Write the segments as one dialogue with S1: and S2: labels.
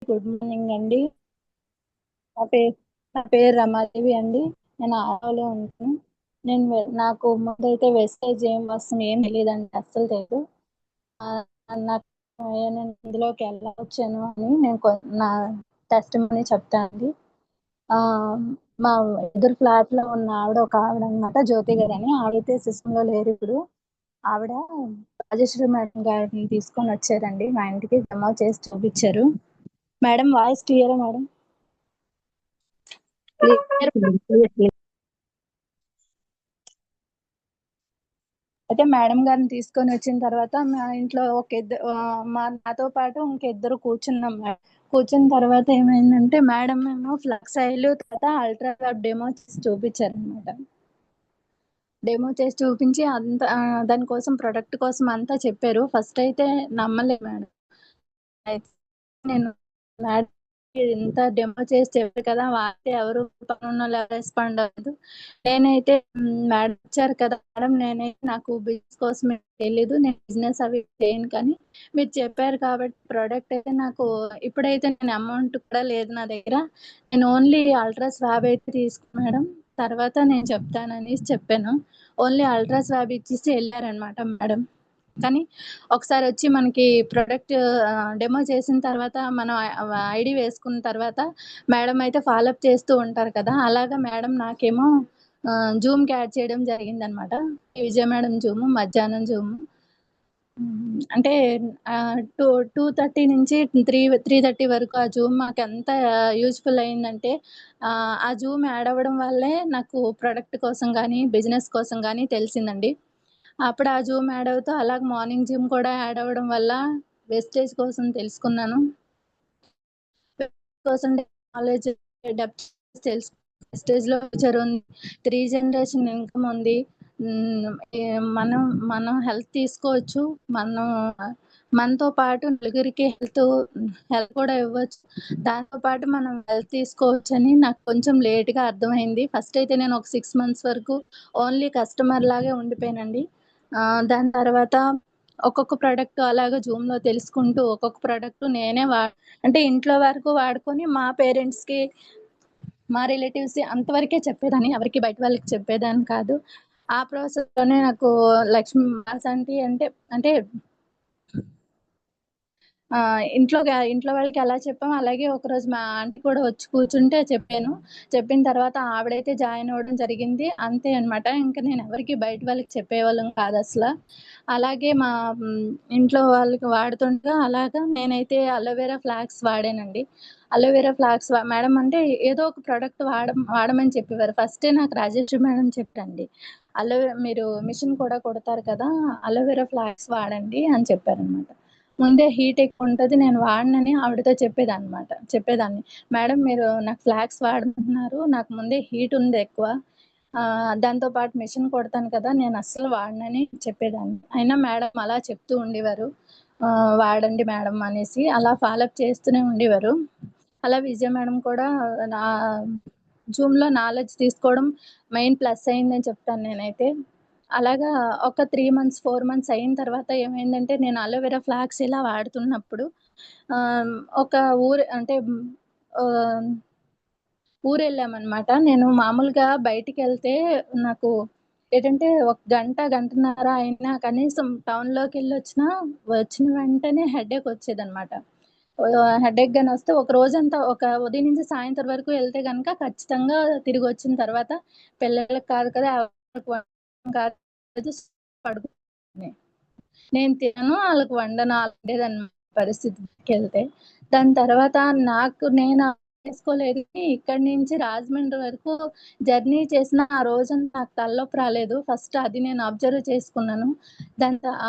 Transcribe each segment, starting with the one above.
S1: Good morning అండి. నా పేరు నా పేరు రమాదేవి అండి. నేను ఆటోలో ఉంటాను. నాకు ముందైతే వెస్టేజ్ ఏం వస్తుంది ఏం తెలియదండి, అస్సలు తెలియదు. నాకు నేను ఇందులోకి ఎలా వచ్చాను అని నా టెస్ట్ మనీ చెప్తానండి. ఆ, మా ఎదురు ఫ్లాట్ లో ఉన్న ఒక ఆవిడ అనమాట, జ్యోతి గారు అని. ఆవిడైతే సిస్టమ్ లో లేరు ఇప్పుడు. ఆవిడ రాజేశ్వరి మేడం గారిని తీసుకొని వచ్చారండి మా ఇంటికి, జమ చేసి చూపించారు. మేడం వాయిస్ క్లియరా మేడం? క్లియర్. అయితే మేడం గారిని తీసుకొని వచ్చిన తర్వాత మా ఇంట్లో నాతో పాటు ఇంకిద్దరు కూర్చున్నాం. కూర్చున్న తర్వాత ఏమైందంటే మేడం ఏమో ఫ్లక్స్ ఆయిల్ తర్వాత అల్ట్రా వెబ్ డెమో చేసి చూపించారు అనమాట. డెమో చేసి చూపించి అంత దానికోసం ప్రొడక్ట్ కోసం అంతా చెప్పారు. ఫస్ట్ అయితే నమ్మలే మేడం. అయితే నేను మేడం ఇంత డెమో చేసి చెప్పారు కదా, వాడితే ఎవరు పనున్న రెస్పాండ్ అవ్వదు. నేనైతే మేడం ఇచ్చారు కదా మేడం, నాకు బిజినెస్ కోసం తెలీదు, నేను బిజినెస్ అవి చేయను, కానీ మీరు చెప్పారు కాబట్టి ప్రోడక్ట్ అయితే నాకు ఇప్పుడైతే నేను అమౌంట్ కూడా లేదు నా దగ్గర, నేను ఓన్లీ అల్ట్రా స్వాబ్ అయితే తీసుకున్నాను మేడం, తర్వాత నేను చెప్తానని చెప్పాను. ఓన్లీ అల్ట్రా స్వాబ్ ఇచ్చేసి వెళ్ళారనమాట మేడం. కానీ ఒకసారి వచ్చి మనకి ప్రొడక్ట్ డెమో చేసిన తర్వాత మనం ఐడి వేసుకున్న తర్వాత మేడం అయితే ఫాలోఅప్ చేస్తూ ఉంటారు కదా, అలాగా మేడం నాకేమో జూమ్కి యాడ్ చేయడం జరిగింది అనమాట. విజయ మేడం జూమ్, మధ్యాహ్నం జూమ్. అంటే 2:30 నుంచి 3:30 వరకు ఆ జూమ్ మాకు ఎంత యూజ్ఫుల్ అయిందంటే, ఆ జూమ్ యాడ్ అవ్వడం వల్లే నాకు ప్రొడక్ట్ కోసం కానీ బిజినెస్ కోసం కానీ తెలిసిందండి. అప్పుడు ఆ జూమ్ యాడ్ అవుతూ అలాగే మార్నింగ్ జిమ్ కూడా యాడ్ అవ్వడం వల్ల వెస్టేజ్ కోసం తెలుసుకున్నాను. నాలెడ్జ్ డెప్త్ తెలుసు. వెస్టేజ్లో ఫ్యూచర్ ఉంది, 3 జనరేషన్ ఇన్కమ్ ఉంది. మనం మనం హెల్త్ తీసుకోవచ్చు, మనతో పాటు నలుగురికి హెల్త్ కూడా ఇవ్వచ్చు, దాంతో పాటు మనం హెల్త్ తీసుకోవచ్చు అని నాకు కొంచెం లేట్గా అర్థమైంది. ఫస్ట్ అయితే నేను ఒక 6 months వరకు ఓన్లీ కస్టమర్ లాగే ఉండిపోయానండి. దాని తర్వాత ఒక్కొక్క ప్రోడక్ట్ అలాగా జూమ్లో తెలుసుకుంటూ ఒక్కొక్క ప్రోడక్ట్ నేనే అంటే ఇంట్లో వరకు వాడుకొని మా పేరెంట్స్కి మా రిలేటివ్స్ అంతవరకే చెప్పేదాన్ని, ఎవరికి బయట వాళ్ళకి చెప్పేదాన్ని కాదు. ఆ ప్రాసెస్లోనే నాకు లక్ష్మి వాసంతి అంటే అంటే ఇంట్లో వాళ్ళకి ఎలా చెప్పామో అలాగే ఒకరోజు మా ఆంటీ కూడా వచ్చి కూర్చుంటే చెప్పాను. చెప్పిన తర్వాత ఆవిడైతే జాయిన్ అవ్వడం జరిగింది. అంతే అనమాట. ఇంకా నేను ఎవరికి బయట వాళ్ళకి చెప్పేవాళ్ళం కాదు అసలు. అలాగే మా ఇంట్లో వాళ్ళకి వాడుతుండగా అలాగా నేనైతే అలోవెరా ఫ్లాక్స్ వాడానండి. అలోవెరా ఫ్లాక్స్ మేడం అంటే ఏదో ఒక ప్రోడక్ట్ వాడమని చెప్పేవారు. ఫస్టే నాకు రాజేశ్వరి మేడం చెప్పండి, మీరు మిషన్ కూడా కొడతారు కదా, అలోవెరా ఫ్లాక్స్ వాడండి అని చెప్పారనమాట. ముందే హీట్ ఎక్కువ ఉంటుంది, నేను వాడనని ఆవిడతో చెప్పేదాన్ని. మేడం మీరు నాకు ఫ్లాక్స్ వాడమంటున్నారు, నాకు ముందే హీట్ ఉంది ఎక్కువ, దాంతోపాటు మిషన్ కొడతాను కదా, నేను అస్సలు వాడనని చెప్పేదాన్ని. అయినా మేడం అలా చెప్తూ ఉండేవారు, వాడండి మేడం అనేసి, అలా ఫాలోఅప్ చేస్తూనే ఉండేవారు. అలా విజయ మేడం కూడా నా జూమ్లో నాలెడ్జ్ తీసుకోవడం మెయిన్ ప్లస్ అయిందని చెప్తాను నేనైతే. అలాగా ఒక 3 months 4 months అయిన తర్వాత ఏమైందంటే, నేను అలోవెరా ఫ్లాక్స్ ఇలా వాడుతున్నప్పుడు ఒక ఊరు అంటే ఊరెళ్ళామనమాట. నేను మామూలుగా బయటికెళ్తే నాకు ఏంటంటే ఒక గంటన్నర అయినా కనీసం వచ్చిన వెంటనే హెడేక్ వచ్చేదనమాట. హెడేక్ గాని వస్తే ఒక రోజంతా ఒక ఉదయం నుంచి సాయంత్రం వరకు వెళ్తే గనక ఖచ్చితంగా తిరిగొచ్చిన తర్వాత పిల్లలకి కాదు కదా, ఎవరికి కాదు, పడుకునే. నేను తినను, ఆళ్ళకి వండను అలా ఉండేదన్నమాట పరిస్థితికెళ్తే. దాని తర్వాత నేను చేసుకోలేదు. ఇక్కడి నుంచి రాజమండ్రి వరకు జర్నీ చేసిన ఆ రోజంతా నాకు తలనొప్పి రాలేదు. ఫస్ట్ అది నేను అబ్జర్వ్ చేసుకున్నాను.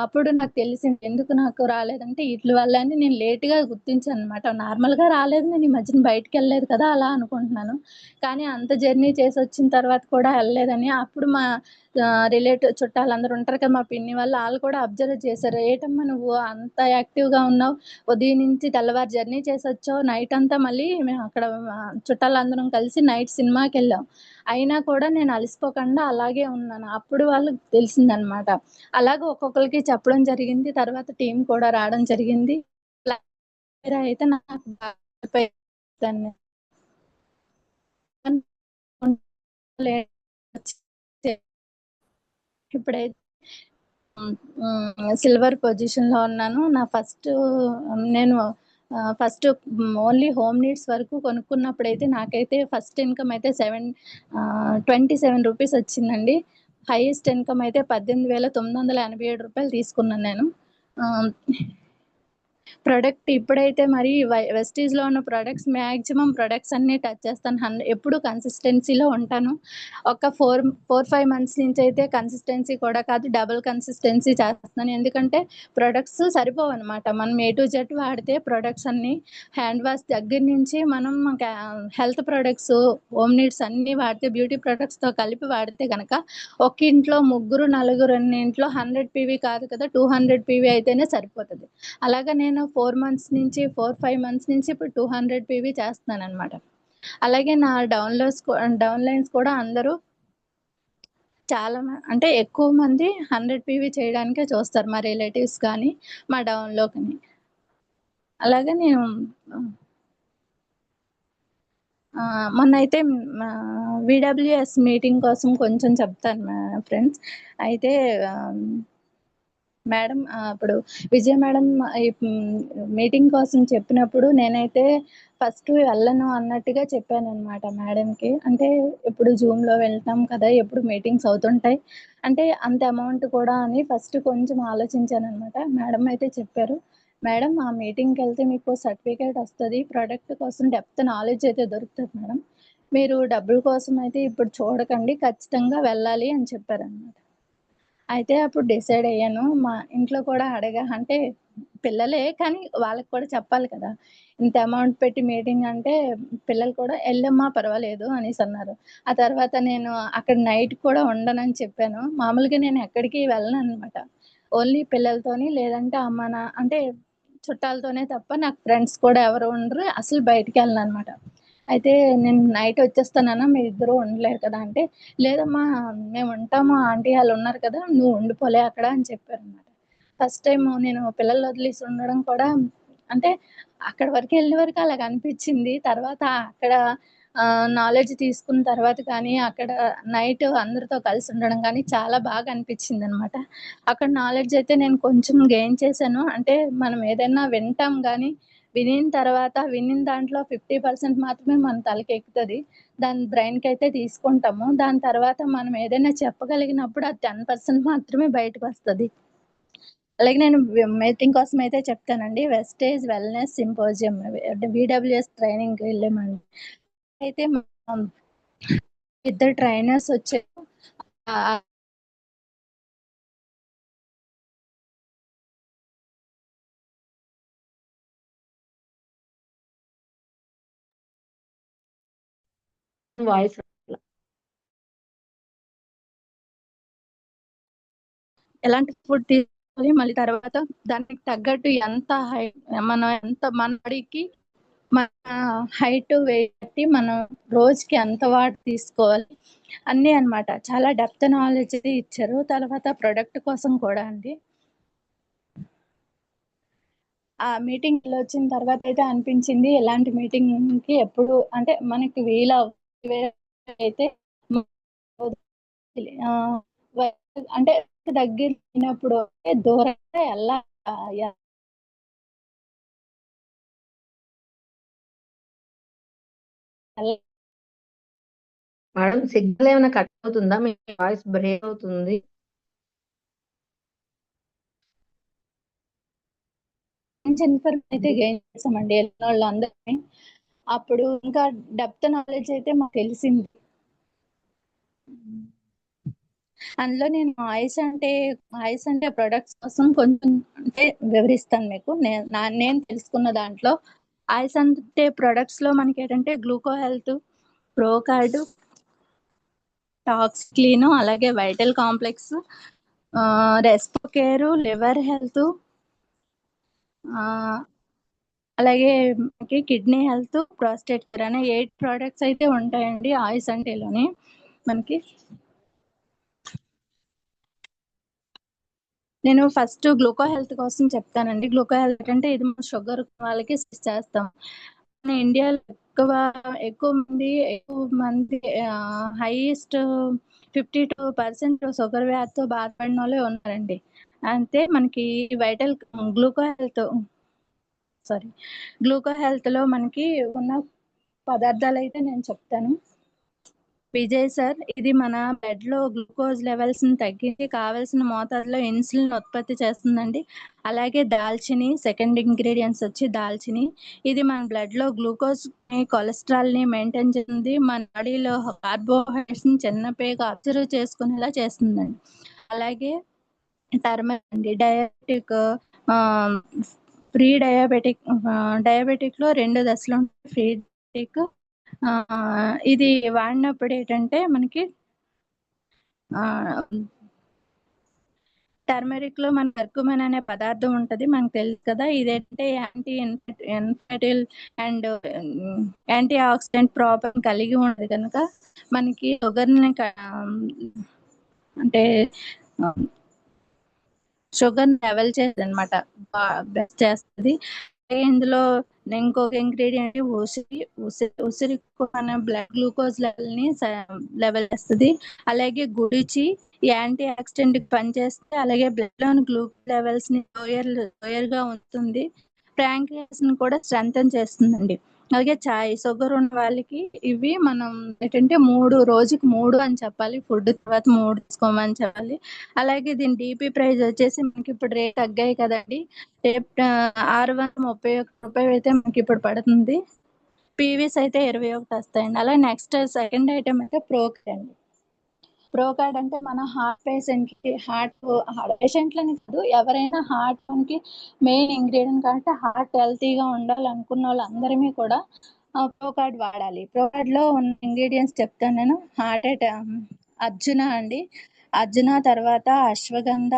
S1: అప్పుడు నాకు తెలిసింది ఎందుకు నాకు రాలేదంటే ఈట్లి వల్ల అని నేను లేట్‌గా గుర్తించాననమాట. నార్మల్‌గా రాలేదు, నేను ఈ మధ్యన బయటికెళ్ళలేదు కదా, అలా అనుకుంటున్నాను. కానీ అంత జర్నీ చేసొచ్చిన తర్వాత కూడా ఎళ్ళలేదని అప్పుడు మా చుట్టాలందరూ ఉంటారు కదా, మా పిన్ని వాళ్ళు, ఆళ్ళు కూడా అబ్జర్వ్ చేశారు. "ఏటమ్మా నువ్వు అంత యాక్టివ్‌గా ఉన్నావు, ఉదయం నుంచి తెల్లవారు జర్నీ చేసొచ్చావు, నైట్ అంతా మళ్ళీ మేము అక్కడ చుట్టాలందరం కలిసి నైట్ సినిమాకెళ్ళాం. అయినా కూడా నేను అలసిపోకుండా అలాగే ఉన్నాను." అప్పుడు వాళ్ళకి తెలిసిందనమాట. అలాగే ఒక్కొక్కళ్ళకి చెప్పడం జరిగింది. తర్వాత టీమ్ కూడా రావడం జరిగింది. అయితే నాకు దాన్ని ఇప్పుడైతే సిల్వర్ పొజిషన్లో ఉన్నాను. నా నేను ఫస్ట్ ఓన్లీ హోమ్ నీడ్స్ వరకు కొనుక్కున్నప్పుడైతే నాకైతే ఫస్ట్ ఇన్కమ్ అయితే 27 రూపీస్ వచ్చిందండి. హైయెస్ట్ ఇన్కమ్ అయితే 18,987 రూపాయలు తీసుకున్నాను నేను. ప్రొడక్ట్ ఇప్పుడైతే మరి వెస్టీజ్లో ఉన్న ప్రొడక్ట్స్ మ్యాక్సిమం ప్రొడక్ట్స్ అన్ని టచ్ చేస్తాను. ఎప్పుడు కన్సిస్టెన్సీలో ఉంటాను. ఒక 4-5 మంత్స్ నుంచి అయితే కన్సిస్టెన్సీ కూడా కాదు, డబుల్ కన్సిస్టెన్సీ చేస్తున్నాను. ఎందుకంటే ప్రొడక్ట్స్ సరిపోవు అనమాట. మనం ఏ టు జెడ్ వాడితే ప్రొడక్ట్స్ అన్ని హ్యాండ్ వాష్ దగ్గర నుంచి మనం హెల్త్ ప్రొడక్ట్స్, హోమ్ నీడ్స్ అన్నీ వాడితే, బ్యూటీ ప్రొడక్ట్స్తో కలిపి వాడితే కనుక ఒక ఇంట్లో ముగ్గురు నలుగురు ఉన్న ఇంట్లో 100 పీవీ కాదు కదా, 200 పీవీ అయితేనే సరిపోతుంది. అలాగా నేను 4-5 మంత్స్ నుంచి ఇప్పుడు 200 పీవీ చేస్తున్నాను అనమాట. అలాగే నా డౌన్లైన్స్ కూడా అందరూ అంటే ఎక్కువ మంది 100 పీవీ చేయడానికే చూస్తారు, మా రిలేటివ్స్ కానీ మా డౌన్లో కానీ. అలాగే నేను మొన్నైతే విడబ్ల్యూఎస్ మీటింగ్ కోసం కొంచెం చెప్తాను ఫ్రెండ్స్. అయితే మేడం అప్పుడు విజయ మేడం మీటింగ్ కోసం చెప్పినప్పుడు నేనైతే ఫస్ట్ వెళ్ళను అన్నట్టుగా చెప్పాను అనమాట మేడంకి. అంటే ఎప్పుడు జూమ్లో వెళ్తాం కదా, ఎప్పుడు మీటింగ్స్ అవుతుంటాయి, అంటే అంత అమౌంట్ కూడా అని ఫస్ట్ కొంచెం ఆలోచించాను అనమాట. మేడం అయితే చెప్పారు, మేడం ఆ మీటింగ్కి వెళ్తే మీకు సర్టిఫికేట్ వస్తుంది, ప్రోడక్ట్ కోసం డెప్త్ నాలెడ్జ్ అయితే దొరుకుతుంది మేడం, మీరు డబ్బుల కోసం అయితే ఇప్పుడు చూడకండి, ఖచ్చితంగా వెళ్ళాలి అని చెప్పారనమాట. అయితే అప్పుడు డిసైడ్ అయ్యాను. మా ఇంట్లో కూడా అంటే పిల్లలే కానీ వాళ్ళకి కూడా చెప్పాలి కదా, ఇంత అమౌంట్ పెట్టి మీటింగ్ అంటే పిల్లలు కూడా ఎళ్ళమ్మా పర్వాలేదు అనేసి అన్నారు. ఆ తర్వాత నేను అక్కడ నైట్ కూడా ఉండనని చెప్పాను. మామూలుగా నేను ఎక్కడికి వెళ్ళననమాట. ఓన్లీ పిల్లలతోని లేదంటే అంటే చుట్టాలతోనే తప్ప నాకు ఫ్రెండ్స్ కూడా ఎవరు ఉండరు. అసలు బయటికెళ్ళననమాట. అయితే నేను నైట్ వచ్చేస్తానన్నా, మీరిద్దరూ ఉండలేరు కదా అంటే, లేదమ్మా మేము ఉంటాము, ఆంటీ వాళ్ళు ఉన్నారు కదా, నువ్వు ఉండిపోలే అక్కడ అని చెప్పారనమాట. ఫస్ట్ టైం నేను పిల్లలు వదిలేసి ఉండడం కూడా అంటే అక్కడి వరకు వెళ్ళే వరకు అలాగ అనిపించింది. తర్వాత అక్కడ నాలెడ్జ్ తీసుకున్న తర్వాత కానీ, అక్కడ నైట్ అందరితో కలిసి ఉండడం కానీ చాలా బాగా అనిపించిందనమాట. అక్కడ నాలెడ్జ్ అయితే నేను కొంచెం గెయిన్ చేశాను. అంటే మనం ఏదైనా వింటాం కానీ, వినిన దాంట్లో 50% మాత్రమే మన తలకెక్కుతది. దాని బ్రెయిన్‌కైతే తీసుకుంటాము. దాని తర్వాత మనం ఏదైనా చెప్పగలిగినప్పుడు అది 10% మాత్రమే బయటకొస్తది. అలాగే నేను మీటింగ్ కోసం అయితే చెప్తానండి. వెస్టేజ్ వెల్‌నెస్ సింపోజియం అంటే వీడబ్ల్యూఎస్ ట్రైనింగ్‌కి వెళ్ళామండి. అయితే ఇద్దరు ట్రైనర్స్ వచ్చారు. ఆహ్,
S2: వాయిస్
S1: ఎలాంటి ఫుడ్ తీసుకోవాలి, మళ్ళీ తర్వాత దానికి తగ్గట్టు మన బాడీకి మన హైట్, వెయిట్ బట్టి మనం రోజుకి ఎంత వాటర్ తీసుకోవాలి అన్నీ అనమాట. చాలా డెప్త్ నాలెడ్జ్ ఇచ్చారు. తర్వాత ప్రొడక్ట్ కోసం కూడా అండి. ఆ మీటింగ్ వెళ్ళొచ్చిన తర్వాత అయితే అనిపించింది, ఇలాంటి మీటింగ్‌కి ఎప్పుడు అంటే మనకి అయితే ఆహ్, వ అంటే దగ్గరైనప్పుడు దూరంగా ఎల్
S2: మేడం సిగ్నల్ ఏమైనా కట్ అవుతుందా? మీ వాయిస్ బ్రేక్ అవుతుంది.
S1: మంచి ఇన్ఫర్మేషన్ అయితే గెయిన్ చేసామండి ఎళ్ళినోళ్ళందరిని. అప్పుడు ఇంకా డెప్త్ నాలెడ్జ్ అయితే మాకు తెలిసింది. అందులో నేను ఆయిల్స్ అంటే ప్రొడక్ట్స్ కోసం కొంచెం అంటే వివరిస్తాను మీకు. నేను తెలుసుకున్న దాంట్లో ఆయిల్స్ అంటే ప్రొడక్ట్స్‌లో మనకేంటంటే gluco health, pro card, tox clean, అలాగే vital complex, respo care, liver health, ah, అలాగే మనకి కిడ్నీ హెల్త్, ప్రాస్టేట్ కేర్ అనే 8 ప్రొడక్ట్స్ అయితే ఉంటాయండి ఆయిల్స్ అంటేలోని మనకి. నేను ఫస్ట్ గ్లూకో హెల్త్ కోసం చెప్తానండి. గ్లూకో హెల్త్ అంటే ఇది షుగర్ వాళ్ళకి చేస్తాం. మన ఇండియాలో ఎక్కువ మంది హైయెస్ట్ 52% షుగర్ వ్యాధితో బాధపడిన వాళ్ళే ఉన్నారండి. అంతే మనకి వైటల్ గ్లూకో హెల్త్ గ్లూకో హెల్త్లో మనకి ఉన్న పదార్థాలు అయితే నేను చెప్తాను. విజయ్ సార్, ఇది మన బ్లడ్ లో గ్లూకోజ్ లెవెల్స్ ని తగ్గించి కావలసిన మోతాదులో ఇన్సులిన్ ఉత్పత్తి చేస్తుందండి. అలాగే దాల్చిని, సెకండ్ ఇంగ్రీడియంట్స్ వచ్చి దాల్చిని, ఇది మన బ్లడ్ లో గ్లూకోజ్ ని, కొలెస్ట్రాల్ ని మెయింటైన్ చేస్తుంది. మన బాడీలో కార్బోహైడ్రేట్స్ ని చిన్నపేగా అబ్జర్వ్ చేసుకునేలా చేస్తుందండి. అలాగే టర్మరిక్ అండి, డయాబెటిక్, ప్రీ డయాబెటిక్, డయాబెటిక్ లో 2 దశలు ఉంటాయి. ప్రీ డయాబెటిక్, ఇది వాడినప్పుడు ఏంటంటే మనకి టర్మరిక్ లో మన కర్కుమిన్ అనే పదార్థం ఉంటది, మనకు తెలుసు కదా. ఇదేంటే anti infertile and antioxidant problem కలిగి ఉంది కనుక మనకి షుగర్ని అంటే షుగర్ లెవెల్ చేస్తుంది అనమాట, బెస్ట్ చేస్తుంది. ఇందులో ఇంకొక ఇంగ్రీడియంట్ ఉసిరి మన బ్లడ్ గ్లూకోజ్ లెవెల్ చేస్తుంది. అలాగే గుడిచి యాంటీ ఆక్సిడెంట్ పనిచేస్తే, అలాగే బ్లడ్ లోని గ్లూకోజ్ లెవెల్స్ ని లోయర్ గా ఉంటుంది. ప్యాంక్రియాస్ ని కూడా స్ట్రెంథెన్ చేస్తుందండి. అలాగే షుగర్ ఉన్న వాళ్ళకి ఇవి మనం ఏంటంటే రోజుకి 3 అని చెప్పాలి, ఫుడ్ తర్వాత 3 తీసుకోమని చెప్పాలి. అలాగే దీని డిపి ప్రైస్ వచ్చేసి మనకి ఇప్పుడు రేట్ తగ్గాయి కదండి, రేపు 631 రూపాయలు అయితే మనకి ఇప్పుడు పడుతుంది. పీవీస్ అయితే 21 వస్తాయండి. అలా నెక్స్ట్ సెకండ్ ఐటమ్ అయితే ప్రోకార్డ్ అండి. ప్రోకార్డ్ అంటే మన హార్ట్ పేషెంట్లని కాదు, ఎవరైనా హార్ట్ కి మెయిన్ ఇంగ్రీడియంట్ అంటే హార్ట్ హెల్తీగా ఉండాలనుకున్న వాళ్ళందరినీ కూడా ప్రోకార్డ్ వాడాలి. ప్రోకార్డ్ లో ఉన్న ఇంగ్రీడియంట్స్ చెప్తాను నేను. అర్జున అండి, అర్జున, తర్వాత అశ్వగంధ,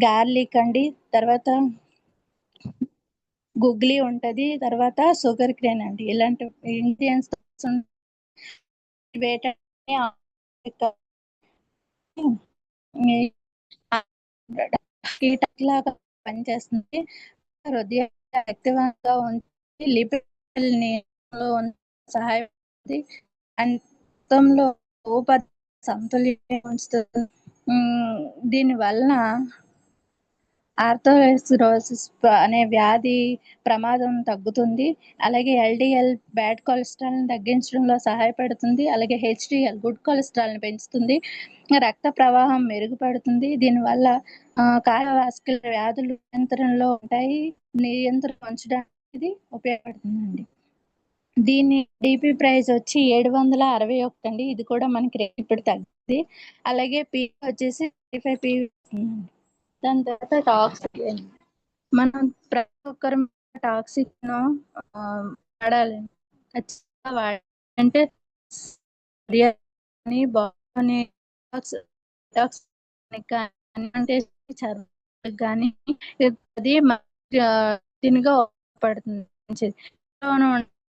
S1: గార్లిక్ అండి, తర్వాత గుగ్లీ ఉంటది, తర్వాత షుగర్ కేన్ అండి. ఇలాంటి ఇంగ్రీడియంట్స్ లాగా పనిచేస్తుంది. హృదయ యాక్టివ్గా ఉంచి లిపిడ్ని సహాయపడుతుంది. అంతంలో సమతుల్యం ఉంచుతుంది. దీని వలన ఆర్థరోసిస్ అనే వ్యాధి ప్రమాదం తగ్గుతుంది. అలాగే ఎల్డిఎల్ బ్యాడ్ కొలెస్ట్రాల్ని తగ్గించడంలో సహాయపడుతుంది. అలాగే హెచ్డిఎల్ గుడ్ కొలెస్ట్రాల్ని పెంచుతుంది. రక్త ప్రవాహం మెరుగుపడుతుంది. దీనివల్ల కార్డియోవాస్కులర్ వ్యాధులు నియంత్రణలో ఉంటాయి. నియంత్రణ ఉంచడానికి ఉపయోగపడుతుందండి. దీని డిపి ప్రైస్ వచ్చి 761 అండి. ఇది కూడా మనకి రేట్ ఇప్పుడు తగ్గింది. అలాగే పీవీ వచ్చేసి 35 పీవీ. దాని తర్వాత టాక్సిక్, మనం ప్రతి ఒక్కరు టాక్సిక్ వాడాలి, ఖచ్చితంగా వాడాలి. అంటే కానీ అది దీనిగా ఉపయోగపడుతుంది.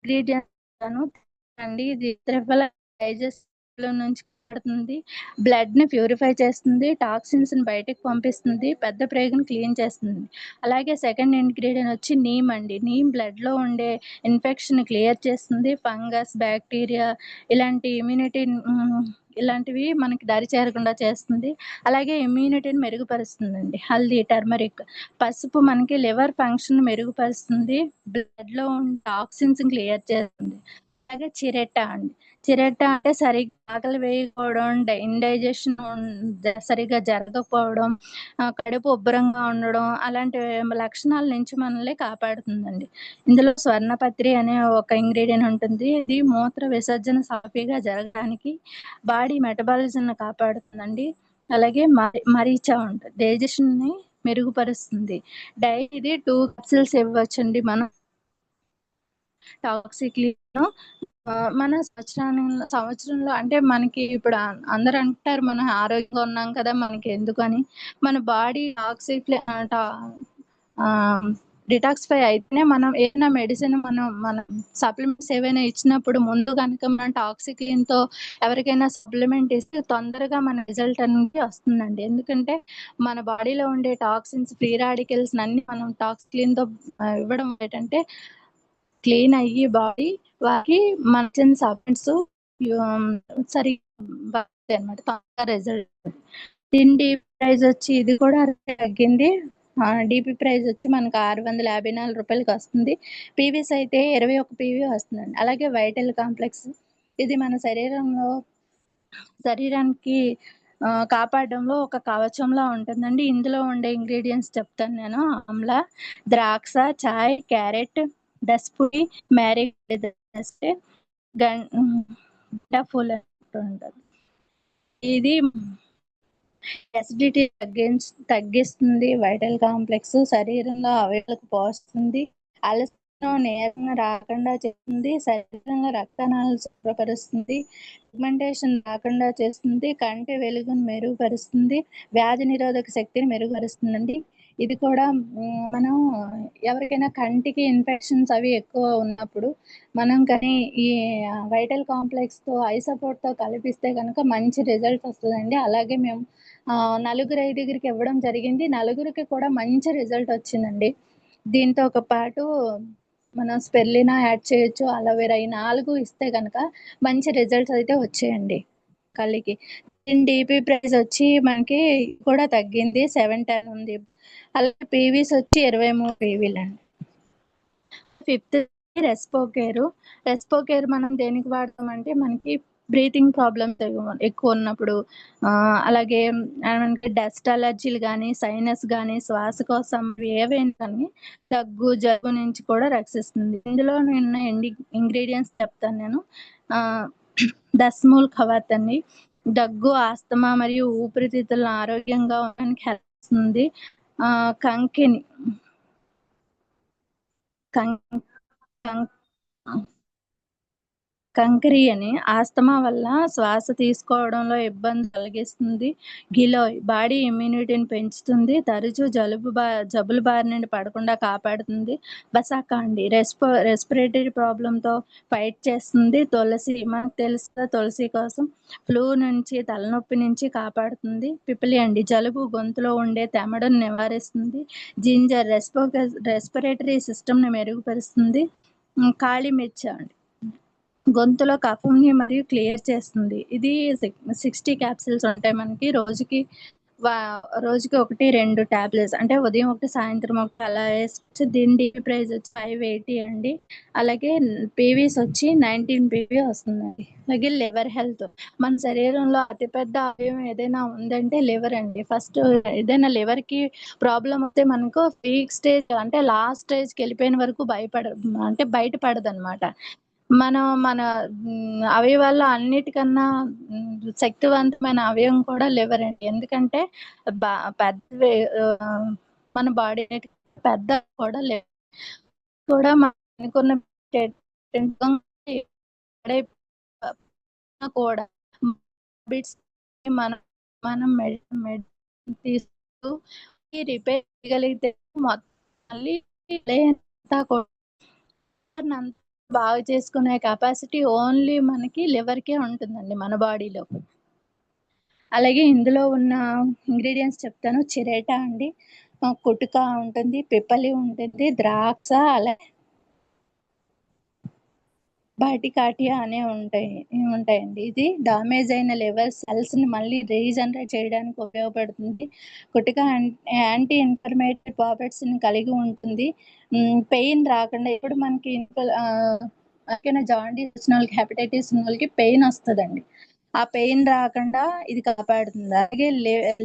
S1: ఇంగ్రీడియంట్స్ అండి, ఇది డైజెస్ట్ నుంచి పడుతుంది, బ్లడ్ ని ప్యూరిఫై చేస్తుంది, టాక్సిన్స్ ని బయటకు పంపిస్తుంది, పెద్ద ప్రేగుని క్లీన్ చేస్తుంది. అలాగే సెకండ్ ఇంగ్రీడియంట్ వచ్చి నీమ్ అండి. నీమ్ బ్లడ్ లో ఉండే ఇన్ఫెక్షన్ క్లియర్ చేస్తుంది. ఫంగస్, బ్యాక్టీరియా ఇలాంటివి మనకి దరి చేరకుండా చేస్తుంది. అలాగే ఇమ్యూనిటీని మెరుగుపరుస్తుందండి. హల్దీ, టర్మరిక్, పసుపు మనకి లివర్ ఫంక్షన్ మెరుగుపరుస్తుంది, బ్లడ్ లో ఉన్న టాక్సిన్స్ క్లియర్ చేస్తుంది. అలాగే చిరెట్టా అండి. చిరెట్టా అంటే సరిగ్గా ఆకలి వేయకపోవడం, ఇండైజెషన్ సరిగ్గా జరగకపోవడం, కడుపు ఉబ్బరంగా ఉండడం, అలాంటి లక్షణాల నుంచి మనల్ని కాపాడుతుందండి. ఇందులో స్వర్ణపత్రి అనే ఒక ఇంగ్రీడియంట్ ఉంటుంది. ఇది మూత్ర విసర్జన సాఫీగా జరగడానికి, బాడీ మెటబాలిజంను కాపాడుతుందండి. అలాగే మరీచా ఉంటుంది, డైజెషన్ ని మెరుగుపరుస్తుంది. డైలీ 2 క్యాప్సిల్స్ ఇవ్వచ్చండి మనం టాక్సిక్ మన సంవత్సరంలో అంటే మనకి ఇప్పుడు అందరు అంటారు మనం ఆరోగ్యంగా ఉన్నాం కదా మనకి ఎందుకు అని. మన బాడీ డిటాక్సిఫై అయితేనే మనం ఏదైనా మెడిసిన్ మన సప్లిమెంట్స్ ఏవైనా ఇచ్చినప్పుడు ముందు కనుక మనం టాక్సిక్లిన్ తో ఎవరికైనా సప్లిమెంట్ ఇస్తే తొందరగా మన రిజల్ట్ అనేది వస్తుందండి. ఎందుకంటే మన బాడీలో ఉండే టాక్సిన్స్, ఫ్రీ రాడికల్స్ అన్ని మనం టాక్సిక్లిన్ తో ఇవ్వడం ఏంటంటే క్లీన్ అయ్యి బాడీ వారికి మంచి సప్లిమెంట్స్ సరిగ్గా అనమాట తొందరగా రిజల్ట్. దీని డీపీ ప్రైస్ వచ్చి ఇది కూడా తగ్గింది. డీపీ ప్రైస్ వచ్చి మనకు రూ. 654కి వస్తుంది. పీవీస్ అయితే 21 పీవీ వస్తుందండి. అలాగే వైటల్ కాంప్లెక్స్ ఇది మన శరీరానికి కాపాడడంలో ఒక కవచంలా ఉంటుందండి. ఇందులో ఉండే ఇంగ్రీడియంట్స్ చెప్తాను నేను. ఆమ్ల, ద్రాక్ష, చాయ్, క్యారెట్, డస్పుడి, మ్యారీగోల్డ్ డస్ట్, గండాఫుల్ ఉంటుంది. ఇది అసిడిటీ తగ్గిస్తుంది. వైటల్ కాంప్లెక్స్ శరీరంలో అవయవాలకు పోస్తుంది. అలసట నేరం రాకుండా చేస్తుంది. శరీరంలో రక్తనాళాలు శుభ్రపరుస్తుంది. పిగ్మెంటేషన్ రాకుండా చేస్తుంది. కంటి వెలుగును మెరుగుపరుస్తుంది. వ్యాధి నిరోధక శక్తిని మెరుగుపరుస్తుందండి. ఇది కూడా మనం ఎవరికైనా కంటికి ఇన్ఫెక్షన్స్ అవి ఎక్కువ ఉన్నప్పుడు మనం కానీ ఈ వైటల్ కాంప్లెక్స్తో ఐ సపోర్ట్తో కలిపిస్తే కనుక మంచి రిజల్ట్ వస్తుందండి. అలాగే మేము నలుగురు ఐదుగురికి ఇవ్వడం జరిగింది. నలుగురికి కూడా మంచి రిజల్ట్ వచ్చిందండి. దీంతో ఒక పాటు మనం స్పెర్లినా యాడ్ చేయొచ్చు, అలోవెరా ఈ 4 ఇస్తే కనుక మంచి రిజల్ట్స్ అయితే వచ్చాయండి కళ్ళకి. దీని డీపీ ప్రైస్ వచ్చి మనకి కూడా తగ్గింది. 710 ఉంది. అలాగే పీవీస్ వచ్చి 23 పీవీలండి. 5th రెస్పోకేర్ మనం దేనికి వాడతామంటే మనకి బ్రీతింగ్ ప్రాబ్లమ్స్ ఎక్కువ ఉన్నప్పుడు, అలాగే మనకి డస్ట్ అలర్జీలు కానీ, సైనస్ కానీ, శ్వాసకోశం ఏవైనా కానీ దగ్గు జలుబు నుంచి కూడా రక్షిస్తుంది. ఇందులో ఉన్న ఇంగ్రీడియంట్స్ చెప్తాను నేను. దస్మూల్ ఖవాత్ అండి. దగ్గు, ఆస్తమా మరియు ఊపిరితిత్తులను ఆరోగ్యంగా ఉండడానికి హెల్ప్ చేస్తుంది. కంకిని కంకరి అని ఆస్తమా వల్ల శ్వాస తీసుకోవడంలో ఇబ్బంది కలిగిస్తుంది. గిలోయ్ బాడీ ఇమ్యూనిటీని పెంచుతుంది. తరచూ జబ్బుల బారి నుండి పడకుండా కాపాడుతుంది. బసాకాండి రెస్పిరేటరీ ప్రాబ్లంతో ఫైట్ చేస్తుంది. తులసి మనకు తెలుసు తులసి కోసం ఫ్లూ నుంచి తలనొప్పి నుంచి కాపాడుతుంది. పిపిలి అండి జలుబు గొంతులో ఉండే తెమడను నివారిస్తుంది. జింజర్ రెస్పిరేటరీ సిస్టమ్ని మెరుగుపరుస్తుంది. కాళీ మిర్చి అండి గొంతులో కఫంని మరియు క్లియర్ చేస్తుంది. ఇది 60 క్యాప్సిల్స్ ఉంటాయి మనకి. రోజుకి 1, 2 టాబ్లెట్స్ అంటే ఉదయం ఒకటి సాయంత్రం ఒకటి అలా వేసుకోవచ్చు. దీని డీపీ ప్రైస్ వచ్చి 580 అండి. అలాగే పీవీస్ వచ్చి 19 పీవీ వస్తుందండి. అలాగే లివర్ హెల్త్ మన శరీరంలో అతిపెద్ద అవయవం ఏదైనా ఉందంటే లివర్ అండి. ఫస్ట్ ఏదైనా లివర్కి ప్రాబ్లం వస్తే మనకు పీక్ స్టేజ్ అంటే లాస్ట్ స్టేజ్కి వెళ్ళిపోయిన వరకు బయటపడదు అనమాట. మన అవయవాల్లో అన్నిటికన్నా శక్తివంతమైన అవయవం కూడా లివర్ అండి. ఎందుకంటే మన బాడీ పెద్ద కూడా లివర్ కూడా మనకున్న కూడా మనం తీసుకు రిపేర్ చేయగలిగితే మొత్తం మళ్ళీ బాగా చేసుకునే కెపాసిటీ ఓన్లీ మనకి లివర్కే ఉంటుందండి మన బాడీలో. అలాగే ఇందులో ఉన్న ఇంగ్రీడియంట్స్ చెప్తాను. చిరేటా అండి, కుటుక ఉంటుంది, పిప్పలి ఉంటుంది, ద్రాక్ష, అలాగే బాటికాటియా అనే ఉంటాయండి. ఇది డామేజ్ అయిన లివర్ సెల్స్ని మళ్ళీ రీజనరేట్ చేయడానికి ఉపయోగపడుతుంది. కుటుక యాంటీ ఇన్ఫ్లమేటరీ ప్రాపర్టీస్ని కలిగి ఉంటుంది. పెయిన్ రాకుండా ఇప్పుడు మనకి జాండీస్ వచ్చిన వాళ్ళకి, హెపటైటిస్ ఉన్న వాళ్ళకి పెయిన్ వస్తుందండి. ఆ పెయిన్ రాకుండా ఇది కాపాడుతుంది. అలాగే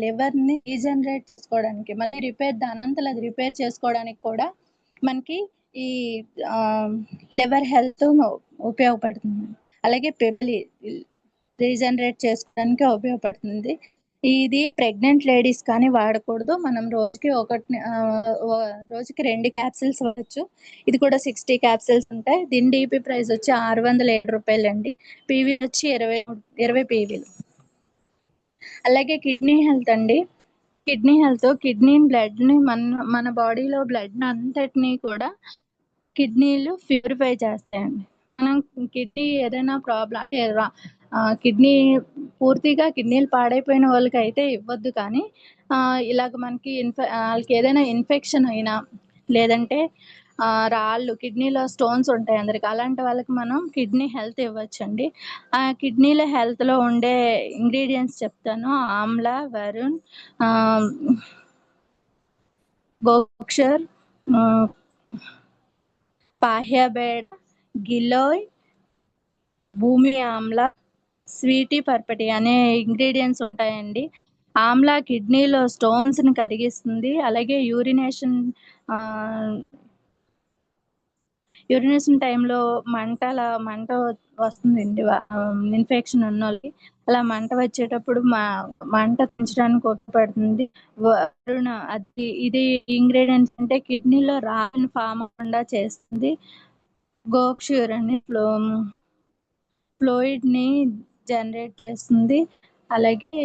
S1: లివర్ని రీజనరేట్ చేసుకోవడానికి మళ్ళీ దానంతలో అది రిపేర్ చేసుకోవడానికి కూడా మనకి ఈ లివర్ హెల్త్ ఉపయోగపడుతుంది. అలాగే పిప్పలి రీజనరేట్ చేసుకోవడానికి ఉపయోగపడుతుంది. ఇది ప్రెగ్నెంట్ లేడీస్ కానీ వాడకూడదు. మనం రోజుకి 2 క్యాప్సిల్స్ వాడచ్చు. ఇది కూడా 60 క్యాప్సిల్స్ ఉంటాయి. దీని డీపీ ప్రైస్ వచ్చి 607 రూపాయలండి. పీవీ వచ్చి 20 పీవీలు. అలాగే కిడ్నీ హెల్త్ అండి. కిడ్నీ బ్లడ్ని మన బాడీలో బ్లడ్ని అంతటినీ కూడా కిడ్నీలు ప్యూరిఫై చేస్తాయండి. మనం కిడ్నీ ఏదైనా ప్రాబ్లం కిడ్నీలు పాడైపోయిన వాళ్ళకి అయితే ఇవ్వద్దు. కానీ ఇలాగ మనకి వాళ్ళకి ఏదైనా ఇన్ఫెక్షన్ అయినా లేదంటే రాళ్ళు కిడ్నీలో స్టోన్స్ ఉంటాయి అందరికి. అలాంటి వాళ్ళకి మనం కిడ్నీ హెల్త్ ఇవ్వచ్చండి. ఆ కిడ్నీల హెల్త్‌లో ఉండే ఇంగ్రీడియెంట్స్ చెప్తాను. ఆమ్లా, వరుణ్, ఆహ్, గోక్షర్, ఆహ్, పాహ్యబేడ, గిలోయ్, భూమి ఆమ్లా, స్వీటీ పర్పటి అనే ఇంగ్రీడియెంట్స్ ఉంటాయండి. ఆమ్లా కిడ్నీలో స్టోన్స్‌ని కరిగిస్తుంది. అలాగే యూరినేషన్ టైంలో మంట వస్తుందండి. ఇన్ఫెక్షన్ ఉన్నోళ్ళకి. అలా మంట వచ్చేటప్పుడు మంట పెంచడానికి ఉపయోగపడుతుంది. వరుణ ఇది ఇంగ్రీడియెంట్స్ అంటే కిడ్నీలో రాళ్ళని ఫామ్ అవ్వకుండా చేస్తుంది. గోక్షూర్ అని ఫ్లూయిడ్‌ని జనరేట్ చేస్తుంది. అలాగే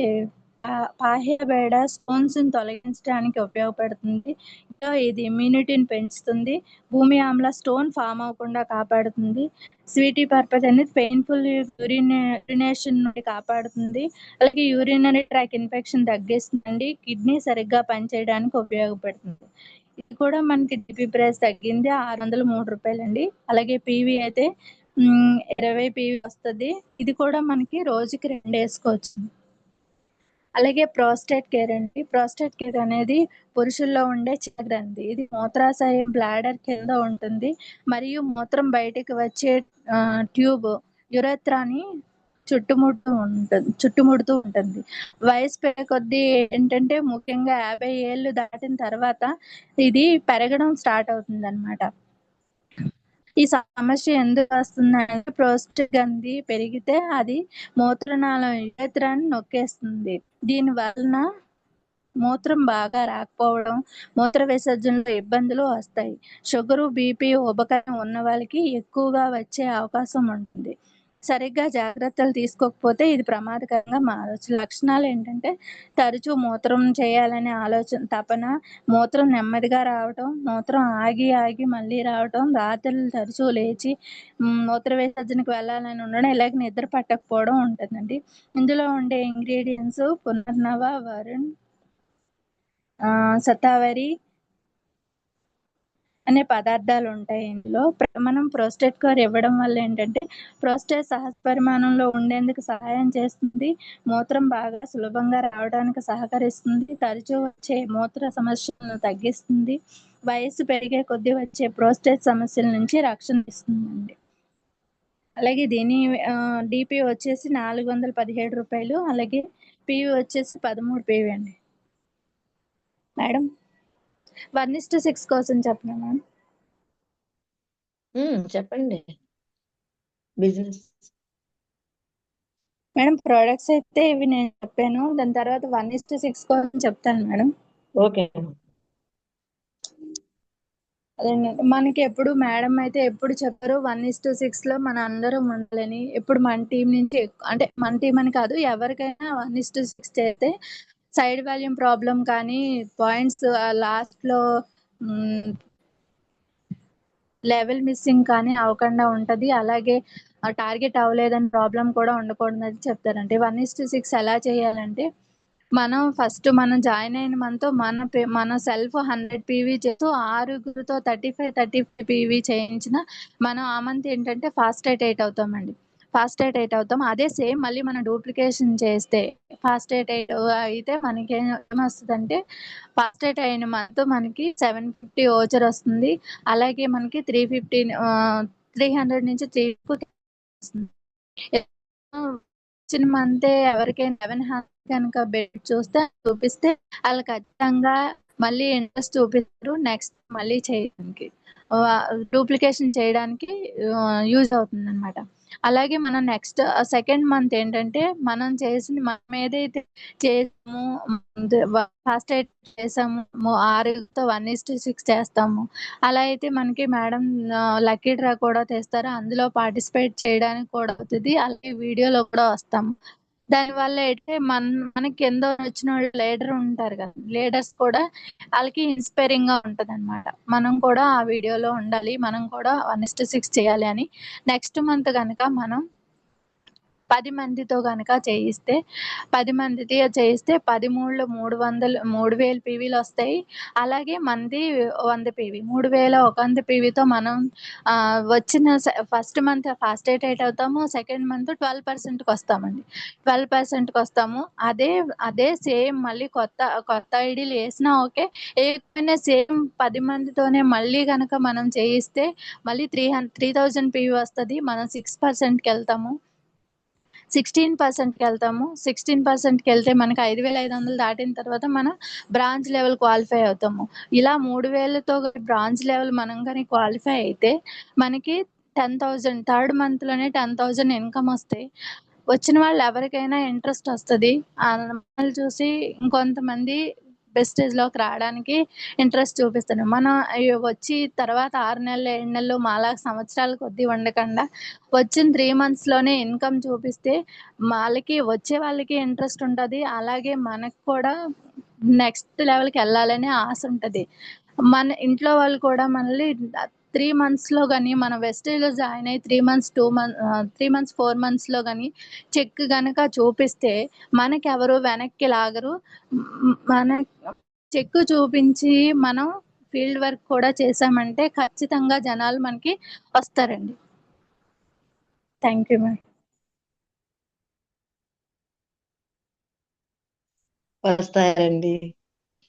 S1: పాహ్యబేడ స్టోన్స్‌ని తొలగించడానికి ఉపయోగపడుతుంది. ఇంకా ఇది ఇమ్యూనిటీని పెంచుతుంది. భూమి ఆమ్ల స్టోన్ ఫామ్ అవ్వకుండా కాపాడుతుంది. స్వీటీ పర్పస్ అనేది పెయిన్‌ఫుల్ యూరినేషన్ నుండి కాపాడుతుంది. అలాగే యూరినరీ ట్రాక్ ఇన్ఫెక్షన్ తగ్గిస్తుందండి. కిడ్నీ సరిగ్గా పనిచేయడానికి ఉపయోగపడుతుంది. ఇది కూడా మనకి జీబీ ప్రైస్ తగ్గింది. రూ. 603 అలాగే పీవీ అయితే 20 పీవీ వస్తది. ఇది కూడా మనకి రోజుకి 2 ఏసుకోవచ్చు. అలాగే ప్రోస్టేట్ కేర్ అండి. ప్రోస్టేట్ కేర్ అనేది పురుషుల్లో ఉండే గ్రంథి. ఇది మూత్రాశయం బ్లాడర్ కింద ఉంటుంది. మరియు మూత్రం బయటికి వచ్చే ట్యూబ్ యురేత్రాని చుట్టుముడుతూ ఉంటుంది. వయసు పెరిగే కొద్దీ ఏంటంటే ముఖ్యంగా 50 ఏళ్ళు దాటిన తర్వాత ఇది పెరగడం స్టార్ట్ అవుతుందన్నమాట. ఈ సమస్య ఎందుకు వస్తుందంటే ప్రోస్టేట్ గ్రంథి పెరిగితే అది మూత్రనాళం యురేత్రాన్ని నొక్కేస్తుంది. దీని వలన మూత్రం బాగా రాకపోవడం, మూత్ర విసర్జనలో ఇబ్బందులు వస్తాయి. షుగరు, బీపీ, ఊబకాయం ఉన్న వాళ్ళకి ఎక్కువగా వచ్చే అవకాశం ఉంటుంది. సరిగ్గా జాగ్రత్తలు తీసుకోకపోతే ఇది ప్రమాదకరంగా మారొచ్చు. లక్షణాలు ఏంటంటే తరచూ మూత్రం చేయాలనే తపన, మూత్రం నెమ్మదిగా రావటం, మూత్రం ఆగి మళ్ళీ రావటం, రాత్రులు తరచూ లేచి మూత్ర విసర్జనకు వెళ్ళాలని ఉండడం, ఇలాగ నిద్ర పట్టకపోవడం ఉంటుందండి. ఇందులో ఉండే ఇంగ్రీడియెంట్స్ పునర్నవ, వరుణ్, శతావరి అనే పదార్థాలు ఉంటాయి ఇందులో. మనం ప్రోస్టేట్ కేర్ ఇవ్వడం వల్ల ఏంటంటే ప్రోస్టేట్ సహజ పరిమాణంలో ఉండేందుకు సహాయం చేస్తుంది. మూత్రం బాగా సులభంగా రావడానికి సహకరిస్తుంది. తరచూ వచ్చే మూత్ర సమస్యలను తగ్గిస్తుంది. వయస్సు పెరిగే కొద్దీ వచ్చే ప్రోస్టేట్ సమస్యల నుంచి రక్షణ ఇస్తుందండి. అలాగే దీని డీపీ వచ్చేసి రూ. 417. అలాగే పీవీ వచ్చేసి 13 పీవీ అండి. మేడం 1:6 కోసం చెప్పనా మేడం?
S2: చెప్పండి. బిజినెస్
S1: మేడం ప్రొడక్ట్స్ అయితే ఇవి నేను చెప్పాను. దాని తర్వాత 1:6 కోసం చెప్తాను మేడం.
S2: ఓకే.
S1: అదేనండి. మనకి ఎప్పుడు మేడం అయితే ఎప్పుడు చెప్పరు 1:6లో మన అందరం ఉండాలని. ఎప్పుడు మన టీం నుంచి అంటే మన టీం అని కాదు ఎవరికైనా 1:6 చేస్తే సైడ్ వాల్యూమ్ ప్రాబ్లమ్ కానీ పాయింట్స్ లాస్ట్‌లో లెవెల్ మిస్సింగ్ కానీ అవ్వకుండా ఉంటది. అలాగే టార్గెట్ అవ్వలేదని ప్రాబ్లమ్ కూడా ఉండకూడదని చెప్తారండి. 1:6 ఎలా చేయాలంటే మనం జాయిన్ అయిన మనతో మన సెల్ఫ్ 100 పీవీ చేస్తూ ఆరుగురితో 35 పీవీ చేయించిన మనం ఆ మంత్ ఏంటంటే ఫాస్టేట్ అవుతామండి. ఫాస్టేట్ అవుతాం. అదే సేమ్ మళ్ళీ మనం డూప్లికేషన్ చేస్తే ఫాస్టేట్ అయితే మనకి ఏమొస్తదంటే ఫాస్టేట్ అయిన మంత్ మనకి 750 ఓచర్ వస్తుంది. అలాగే మనకి 300 నుంచి 350 వస్తుంది. వచ్చిన మంతే ఎవరికైనా 11 కనుక చూస్తే చూపిస్తే ఆళ్ళు ఖచ్చితంగా మళ్ళీ ఇంట్రెస్ట్ చూపిస్తారు. నెక్స్ట్ మళ్ళీ చేయడానికి. డూప్లికేషన్ చేయడానికి యూజ్ అవుతుందన్నమాట. అలాగే మనం నెక్స్ట్ సెకండ్ మంత్ ఏంటంటే మనం ఏదైతే చేసామో ఫాస్టేట్ చేసామో 6తో 1:6 చేస్తాము. అలా అయితే మనకి మేడం లక్కీ డ్రా కూడా తీస్తారు. అందులో పార్టిసిపేట్ చేయడానికి కూడా అవుతది. అలాగే వీడియోలో కూడా వస్తాము. దానివల్ల అయితే మనకి కింద వచ్చినోళ్ళు లీడర్ ఉంటారు కదా! లీడర్స్ కూడా ఆళ్ళకి ఇన్స్పైరింగ్‌గా ఉంటదన్నమాట. మనం కూడా ఆ వీడియోలో ఉండాలి. మనం కూడా 1:6 చేయాలి అని. నెక్స్ట్ మంత్ గనక మనం 10 మందితో గనక చేయిస్తే 10 మందితో చేయిస్తే 10 మూడులు 300 3000 పీవీలొస్తాయి. అలాగే మనది 100 పీవీ. 3100 పీవీతో మనం వచ్చిన ఫస్ట్ మంత్ ఫాస్ట్ రేట్ అవుతాము. సెకండ్ మంత్ 12%కొస్తామండి. 12%కొస్తాము. అదే సేమ్ మళ్ళీ కొత్త ఐడీలు ఏసినా ఓకే. ఏయకపోయినా సేమ్ 10 మందితోనే మళ్ళీ గనక మనం చేయిస్తే మళ్ళీ 3000 పీవీ వస్తది. మనం 6%కెళ్తాము. 16%కెళ్తాము. 16%కెళ్తే మనకు 5500 దాటిన తర్వాత మనం బ్రాంచ్ లెవెల్ క్వాలిఫై అవుతాము. ఇలా 3000తో బ్రాంచ్ లెవెల్ మనం గాని క్వాలిఫై అయితే మనకి 10,000 థర్డ్ మంత్‌లోనే 10,000 ఇన్‌కమ్ వస్తాయి. వచ్చిన వాళ్ళు ఎవరికైనా ఇంట్రెస్ట్ వస్తది. మనల్ని చూసి ఇంకొంతమంది ప్రెస్టీజ్‌లోకి రావడానికి ఇంట్రెస్ట్ చూపిస్తారు. మనం వచ్చి తర్వాత 6 నెలలు, 7 నెలలు మాలాగా సంవత్సరాల కొద్దీ ఉండకుండా వచ్చిన 3 మంత్స్‌లోనే ఇన్‌కమ్ చూపిస్తే వచ్చే వాళ్ళకి ఇంట్రెస్ట్ ఉంటది. అలాగే మనకు కూడా నెక్స్ట్ లెవెల్‌కెళ్ళాలనే ఆశ ఉంటది. మన ఇంట్లో వాళ్ళు కూడా మనల్ని 3 మంత్స్‌లో గాని మన వెస్టేజ్‌లో జాయిన్ అయ్యి 3 మంత్స్, 3 మంత్స్, 4 మంత్స్‌లో గాని చెక్ గనక చూపిస్తే మనకెవరు వెనక్కి లాగరు. మన చెక్ చూపించి మనం ఫీల్డ్ వర్క్ కూడా చేశామంటే ఖచ్చితంగా జనాలు మనకి వస్తారండి. Thank you madam.
S2: వస్తారండి.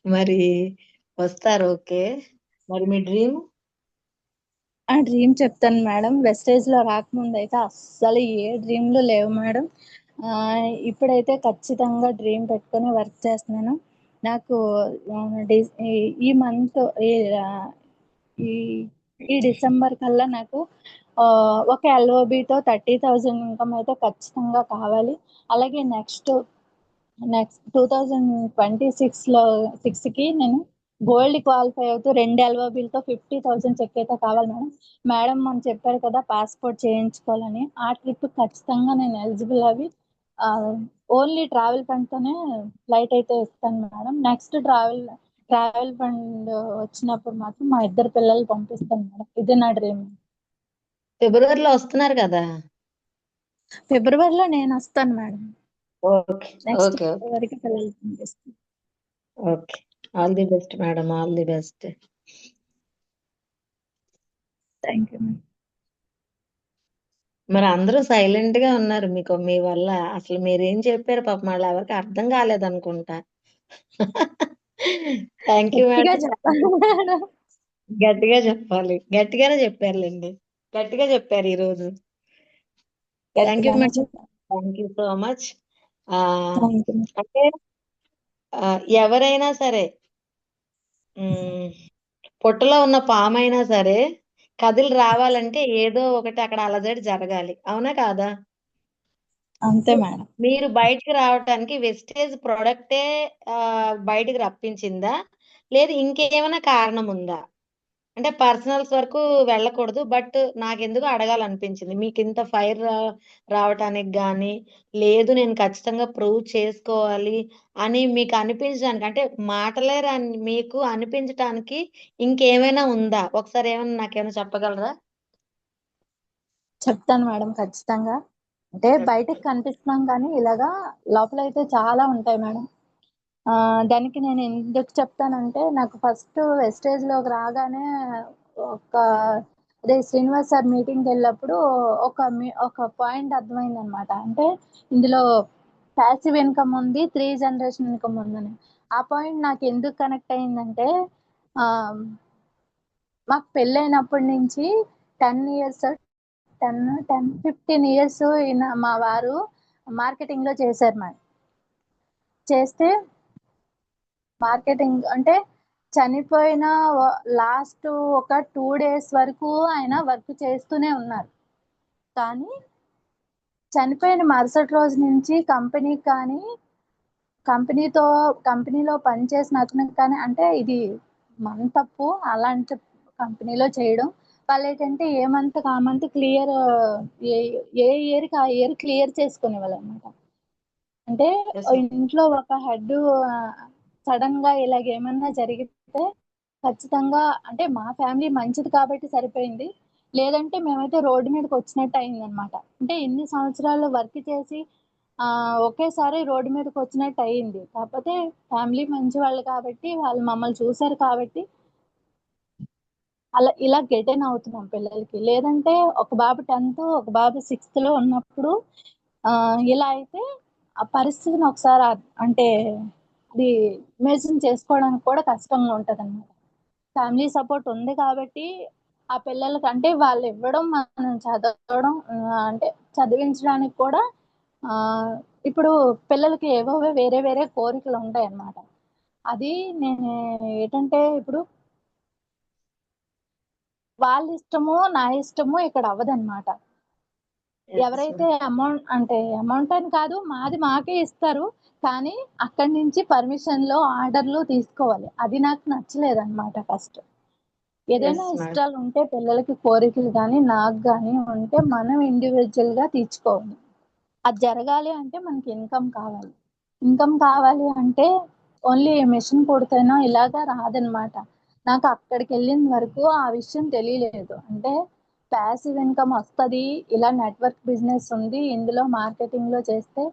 S2: మరి వస్తారు. ఓకే. మరి మీ డ్రీమ్?
S1: ఆ డ్రీమ్ చెప్తాను మేడం. వెస్టేజ్‌లో రాకముందైతే అస్సలు ఏ డ్రీమ్‌లు లేవు మేడం. ఇప్పుడైతే ఖచ్చితంగా డ్రీమ్ పెట్టుకొని వర్క్ చేస్తున్నాను. నాకు ఈ మంత్ ఈ ఈ డిసెంబర్ కల్లా నాకు ఒక ఎల్ఓబితో 30,000 ఇన్‌కమ్ అయితే ఖచ్చితంగా కావాలి. అలాగే నెక్స్ట్ 2026కి నేను గోల్డ్ క్వాలిఫై అవుతూ 2 ఎల్ఓబిలతో 50,000 చెక్ అయితే కావాలి మేడం. మేడం మొన్న చెప్పారు కదా పాస్‌పోర్ట్ చేయించుకోవాలని. ఆ ట్రిప్ ఖచ్చితంగా నేను ఎలిజిబుల్ అవి ఓన్లీ ట్రావెల్ ఫండ్‌తోనే ఫ్లైట్ అయితే ఇస్తాను మేడం. నెక్స్ట్ ట్రావెల్ ఫండ్ వచ్చినప్పుడు మాత్రం మా ఇద్దరు పిల్లల్ని పంపిస్తాను మేడం. ఇది నా డ్రీమ్.
S2: ఫిబ్రవరిలో వస్తున్నారు కదా!
S1: ఫిబ్రవరిలో నేనొస్తాను మేడం.
S2: ఓకే.
S1: Next
S2: okay.
S1: ఫిబ్రవరికి పిల్లల్ని పంపిస్తాను.
S2: Okay. All the best madam. All the best.
S1: Thank you madam.
S2: మరి అందరూ సైలెంట్‌గా ఉన్నారు. మీ వల్ల అసలు మీరేం చెప్పారో పాపం వాళ్ళెవరికీ అర్థం కాలేదనుకుంటా. థ్యాంక్ యూ
S1: గట్టిగా
S2: మేడం.
S1: చెప్పాలి మేడం.
S2: గట్టిగా చెప్పాలి. గట్టిగానే చెప్పారులెండి. గట్టిగా చెప్పారు ఈరోజు. థ్యాంక్ యూ
S1: గట్టిగానే
S2: మేడం.
S1: చెప్పాలి.
S2: Thank you so much. ఆహ్,
S1: థ్యాంక్ యూ.
S2: అంటే ఎవరైనా సరే హ్మ్. పుట్టలో ఉన్న పామైనా సరే కదిలి రావాలంటే ఏదో ఒకటి అక్కడ అలజడి జరగాలి. అవునా కాదా?
S1: అంతే మేడం.
S2: మీరు బయటికి రావటానికి వెస్టేజ్ ప్రొడక్టే బయటికి రప్పించిందా? లేదు ఇంకేమైనా కారణం ఉందా? అంటే పర్సనల్స్ వరకు వెళ్ళకూడదు. బట్ నాకెందుకో అడగాలనిపించింది. మీకింత ఫైర్ రావటానికి గాని, లేదు నేను ఖచ్చితంగా ప్రూవ్ చేసుకోవాలి అని మీకు అనిపించడానికి అంటే మాటలే రాని మీకు అనిపించటానికి ఇంకేమైనా ఉందా? ఒకసారి నాకేమైనా చెప్పగలరా?
S1: చెప్తాను మేడం ఖచ్చితంగా. అంటే బయటకి కనిపిస్తున్నాం కానీ ఇలాగా లోపలైతే చాలా ఉంటాయి మేడం. దానికి నేను ఎందుకు చెప్తానంటే నాకు ఫస్ట్ వెస్టేజ్‌లోకి రాగానే ఒక శ్రీనివాస్ సార్ మీటింగ్‌కెళ్ళినప్పుడు ఒక పాయింట్ అర్థమైందనమాట. అంటే ఇందులో పాసివ్ ఇన్‌కమ్ ఉంది. 3 జనరేషన్ ఇన్‌కమ్ ఉందని. ఆ పాయింట్ నాకెందుకు కనెక్ట్ అయిందంటే ఆహ్, మాకు పెళ్ళైనప్పటి నుంచి 10 ఇయర్స్ 15 ఇయర్స్ మా వారు మార్కెటింగ్‌లో చేశారు మేడం. చేస్తే మార్కెటింగ్ అంటే చనిపోయిన లాస్ట్ ఒక 2 డేస్ వరకు ఆయన వర్క్ చేస్తూనే ఉన్నారు. కానీ చనిపోయిన మరుసటి రోజు నుంచి కంపెనీలో పనిచేసిన అతనికి కానీ అంటే ఇది మన తప్పు అలాంటి కంపెనీలో చేయడం. వాళ్ళేంటంటే ఏ మంత్‌కి ఆ మంత్ ఏ ఏ ఇయర్‌కి ఆ ఇయర్ క్లియర్ చేసుకునేవాళ్ళనమాట. అంటే
S2: యెస్ మ్యామ్.
S1: ఇంట్లో ఒక హెడ్ సడెన్‌గా ఇలాగేమన్నా జరిగితే ఖచ్చితంగా అంటే మా ఫ్యామిలీ మంచిది కాబట్టి సరిపోయింది. లేదంటే మేమైతే రోడ్డు మీదకి వచ్చినట్టు అయిందనమాట. అంటే ఇన్ని సంవత్సరాలు వర్క్ చేసి ఒకేసారి రోడ్డు మీదకి వచ్చినట్టు అయింది. కాకపోతే ఫ్యామిలీ మంచి వాళ్ళు కాబట్టి వాళ్ళు మమ్మల్ని చూసారు కాబట్టి అలా ఇలా గెటైన్ అవుతున్నాం పిల్లలకి. లేదంటే ఒక బాబు 10th, ఒక బాబు 6th ఉన్నప్పుడు ఇలా అయితే ఆ పరిస్థితిని ఒకసారి అంటే అది ఇమాజిన్ చేసుకోవడానికి కూడా కష్టంగా ఉంటదన్నమాట. ఫ్యామిలీ సపోర్ట్ ఉంది కాబట్టి ఆ పిల్లలకి అంటే వాళ్ళు ఇవ్వడం మనం చదవడం అంటే చదివించడానికి కూడా ఆహ్, ఇప్పుడు పిల్లలకి ఏవేవో వేరే వేరే కోరికలు ఉంటాయన్నమాట. అది నేను ఏంటంటే ఇప్పుడు వాళ్ళ ఇష్టము, నా ఇష్టము ఇక్కడ అవ్వదన్నమాట.
S2: ఎస్
S1: ఎవరైతే
S2: మ్యామ్.
S1: అమౌంట్ అని కాదు మాది మాకే ఇస్తారు. కానీ అక్కడి నుంచి పర్మిషన్‌లు, ఆర్డర్‌లు తీసుకోవాలి. అది నాకు నచ్చలేదన్నమాట ఫస్ట్. ఏదైనా
S2: ఎస్ మేడం.
S1: ఇష్టాలుంటే పిల్లలకి కోరికలు గాని, నాకు గాని ఉంటే మనం ఇండివిడ్యువల్‌గా తీర్చుకోవాలి. అది జరగాలి అంటే మనకి ఇన్‌కమ్ కావాలి. ఇన్‌కమ్ కావాలి అంటే ఓన్లీ మెషిన్ కుడితేనో ఇలాగా రాదనమాట. నాకు అక్కడికెళ్ళిన వరకు ఆ విషయం తెలియలేదు. అంటే ప్యాసివ్ ఇన్‌కమ్ వస్తది. ఇలా నెట్‌వర్క్ బిజినెస్ ఉంది. ఇందులో మార్కెటింగ్‌లో చేస్తే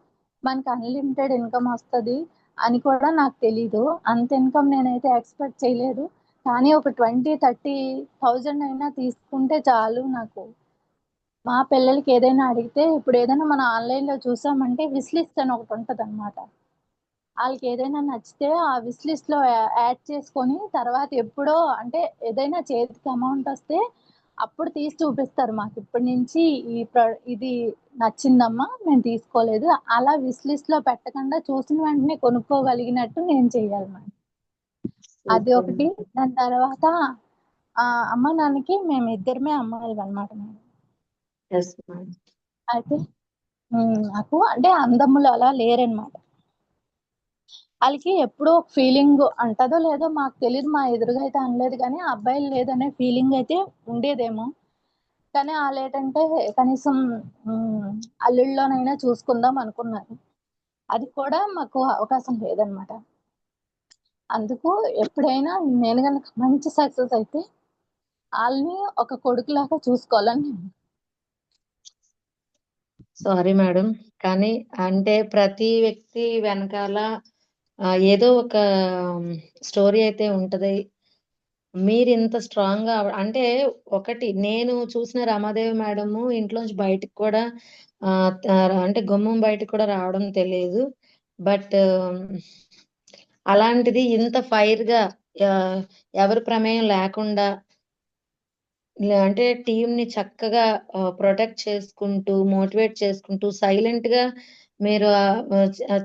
S1: మనకు అన్‌లిమిటెడ్ ఇన్‌కమ్ వస్తది అని కూడా నాకు తెలీదు. అంత ఇన్‌కమ్ నేనైతే ఎక్స్‌పెక్ట్ చేయలేదు. కానీ ఒక 20, 30,000 అయినా తీసుకుంటే చాలు నాకు. మా పిల్లలకి ఏదైనా అడిగితే ఇప్పుడు ఏదైనా మనం ఆన్‌లైన్‌లో చూసామంటే విష్ లిస్ట్ అని ఒకటుంటదనమాట. ఆళ్ళకి ఏదైనా నచ్చితే ఆ విష్ లిస్ట్‌లో యాడ్ చేసుకొని తర్వాత ఎప్పుడో అంటే ఏదైనా చేతికి అమౌంట్ వస్తే అప్పుడు తీసి చూపిస్తారు మాకు. ఇప్పటి నుంచి ఈ ప్ర ఇది నచ్చిందమ్మా మేము తీసుకోలేదు. అలా విష్ లిస్ట్‌లో పెట్టకుండా చూసిన వెంటనే కొనుక్కోగలిగినట్టు నేను చేయాలి మేడం. అది
S2: సూపర్
S1: ఒకటి.
S2: మేడం.
S1: దాని తర్వాత అమ్మ, నాన్నకి మేమిద్దరమే అమ్మాయిలమనమాట మేము.
S2: Yes madam.
S1: అయితే నాకు అంటే అన్నదమ్ములు అలా లేరనమాట. ఆళ్ళకి ఎప్పుడో ఒక ఫీలింగ్ అంటదో లేదో మాకు తెలీదు. మా ఎదురుగా అయితే అనలేదు గానీ, ఆ అబ్బాయిలు లేదనే ఫీలింగ్ అయితే ఉండేదేమో. కానీ ఆళ్ళేటంటే కనీసం హ్మ్. అల్లుడిలోనైనా చూసుకుందాం అనుకున్నారు. అది కూడా మాకు అవకాశం లేదనమాట. అందుకు ఎప్పుడైనా నేను గనక మంచి సక్సెస్ అయితే ఆళ్ళని ఒక కొడుకులాగా చూసుకోవాలని నేను
S2: సారీ మేడం. కానీ అంటే ప్రతి వ్యక్తి వెనకాల ఏదో ఒక స్టోరీ అయితే ఉంటది. మీరింత స్ట్రాంగ్‌గా అంటే ఒకటి నేను చూసిన రమాదేవి మేడము ఇంట్లోంచి బయటికి కూడా అంటే గుమ్మం బయటకి కూడా రావడం తెలీదు. బట్ అలాంటిది ఇంత ఫైర్‌గా ఆహ్, ఎవరి ప్రమేయం లేకుండా అంటే టీమ్‌ని చక్కగా ప్రొటెక్ట్ చేసుకుంటూ, మోటివేట్ చేసుకుంటూ, సైలెంట్‌గా మీరు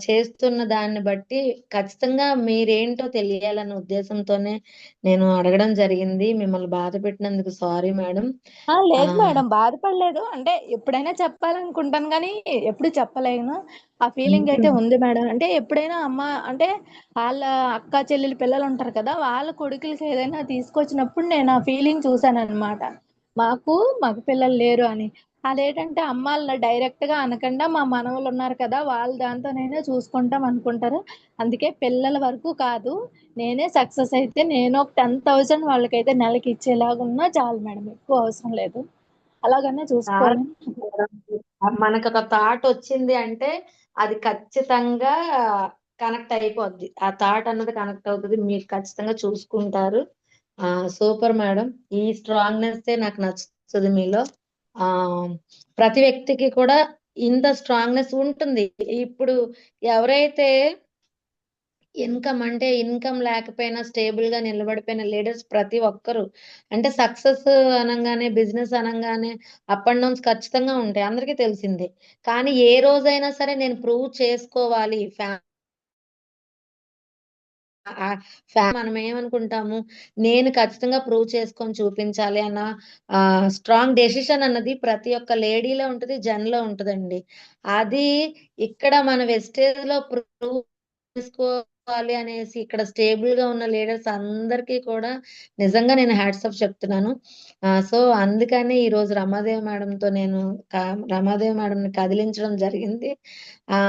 S2: చేస్తున్న దాన్ని బట్టి ఖచ్చితంగా మీరేంటో తెలియాలన్న ఉద్దేశంతోనే నేను అడగడం జరిగింది. మిమ్మల్ని బాధ పెట్టినందుకు సారీ మేడం.
S1: లేదు
S2: ఆహ్,
S1: మేడం. బాధపడలేదు. అంటే ఎప్పుడైనా చెప్పాలనుకుంటాను గానీ, ఎప్పుడు చెప్పలేను. ఆ ఫీలింగ్ అయితే ఉంది మేడం. అంటే ఎప్పుడైనా అమ్మ అంటే ఆళ్ళ అక్క, చెల్లెలు పిల్లలుంటారు కదా! వాళ్ళ కొడుకులకి ఏదైనా తీసుకొచ్చినప్పుడు నేను ఆ ఫీలింగ్ చూసాననమాట. మాకు మగ పిల్లలు లేరు అని. అదేంటంటే అమ్మ ఆళ్ళ డైరెక్ట్‌గా అనకుండా మా మనవలున్నారు కదా! వాళ్ళ దాంతోనైనా చూసుకుంటాం అనుకుంటారు. అందుకే పిల్లల వరకు కాదు. నేనే సక్సెస్ అయితే నేను ఒక 10,000 వాళ్ళకైతే నెలకి ఇచ్చేలాగున్నా చాలు మేడం. ఎక్కువ అవసరం లేదు. అలాగనే
S2: చాలా
S1: చూసుకోవాలని
S2: మనకొక థాటొచ్చింది అంటే, అది ఖచ్చితంగా కనెక్ట్ అయిపోద్ది. ఆ థాట్ అన్నది కనెక్ట్ అవుతది. మీరు ఖచ్చితంగా చూసుకుంటారు. Super madam. ఈ స్ట్రాంగ్‌నెస్సే నాకు నచ్చుతది మీలో. ఆహ్, ప్రతి వ్యక్తికి కూడా ఇంత స్ట్రాంగ్‌నెస్ ఉంటుంది. ఇప్పుడు ఎవరైతే ఇన్‌కమ్ లేకపోయినా స్టేబుల్‌గా నిలబడిపోయిన లీడర్స్ ప్రతి ఒక్కరు. అంటే సక్సెస్ అనంగానే, బిజినెస్ అనంగానే అప్ అండ్ డౌన్స్ ఖచ్చితంగా ఉంటాయి. అందరికీ తెలిసిందే. కానీ ఏ రోజైనా సరే నేను ప్రూవ్ చేసుకోవాలి. ఆహ్, మనం ఏమనుకుంటాము, నేను ఖచ్చితంగా ప్రూవ్ చేసుకొని చూపించాలి అన్న స్ట్రాంగ్ డెసిషన్ అన్నది ప్రతి ఒక్క లేడీలో ఉంటది, జెన్‌లో ఉంటదండి. అది ఇక్కడ మన వెస్టేజ్‌లో ప్రూవ్ చేసుకోవాలి అనేసి ఇక్కడ స్టేబుల్‌గా ఉన్న లీడర్స్ అందరికీ కూడా నిజంగా నేను హ్యాట్స్ ఆఫ్ చెప్తున్నాను. సో, అందుకని ఈరోజు రమాదేవి మేడంని కదిలించడం జరిగింది.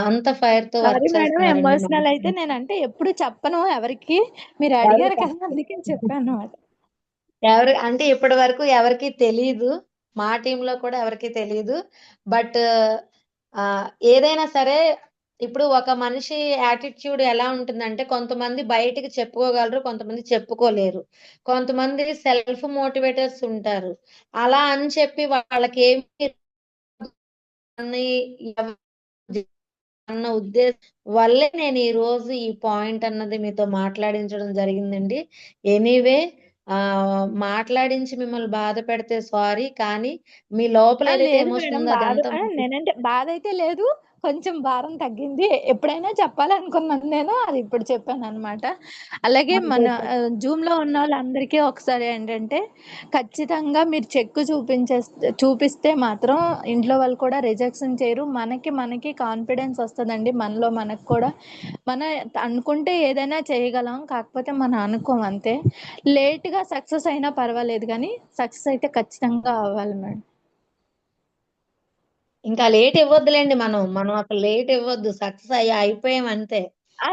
S2: అంత ఫైర్‌తో
S1: సారీ
S2: వర్క్
S1: మేడం
S2: చేస్తున్నారండి.
S1: ఎమోషనల్ అయితే నేనంటే ఎప్పుడు చెప్పను ఎవరికీ. మీరు
S2: ఎవరు
S1: అడిగారు కదా! అందుకే చెప్పానన్నమాట.
S2: ఎవరు అంటే ఇప్పటి వరకు ఎవరికీ తెలీదు. మా టీంలో కూడా ఎవరికీ తెలియదు. బట్ ఏదైనా సరే ఇప్పుడు ఒక మనిషి యాటిట్యూడ్ ఎలా ఉంటుందంటే కొంతమంది బయటికి చెప్పుకోగలరు, కొంతమంది చెప్పుకోలేరు. కొంతమంది సెల్ఫ్ మోటివేటర్స్ ఉంటారు. అలా అని చెప్పి వాళ్ళకి ఏమి అని అన్న ఉద్దేశం వల్లే నేను ఈ రోజు ఈ పాయింట్ అన్నది మీతో మాట్లాడించడం జరిగిందండి. ఎనీవే మాట్లాడించి మిమ్మల్ని బాధ పెడితే సారీ. కానీ మీ లోపల ఏదైతే
S1: లేదు
S2: ఎమోషన్
S1: మేడం
S2: ఉందో
S1: బాధ
S2: అదంతా
S1: నేనంటే బాధ అయితే లేదు. కొంచెం భారం తగ్గింది. ఎప్పుడైనా చెప్పాలనుకున్నాను నేను. అది ఇప్పుడు చెప్పాననమాట. అలాగే మన జూమ్‌లో ఉన్నోళ్ళందరికీ ఒకసారి ఏంటంటే, ఖచ్చితంగా మీరు చెక్ చూపిస్తే మాత్రం ఇంట్లో వాళ్ళు కూడా రిజెక్షన్ చేయరు. మనకి కాన్ఫిడెన్స్ వస్తదండి. మనలో మనకు కూడా. మన అనుకుంటే ఏదైనా చేయగలం. కాకపోతే మనం అనుకోం అంతే. లేట్‌గా సక్సెస్ అయినా పర్వాలేదు గానీ, సక్సెస్ అయితే ఖచ్చితంగా అవ్వాలి మేడం.
S2: ఇంకా లేట్ ఇవ్వద్దులేండి మనం. మనం అసలు లేట్ ఇవ్వద్దు. సక్సెస్ అయిపోయాం అంతే.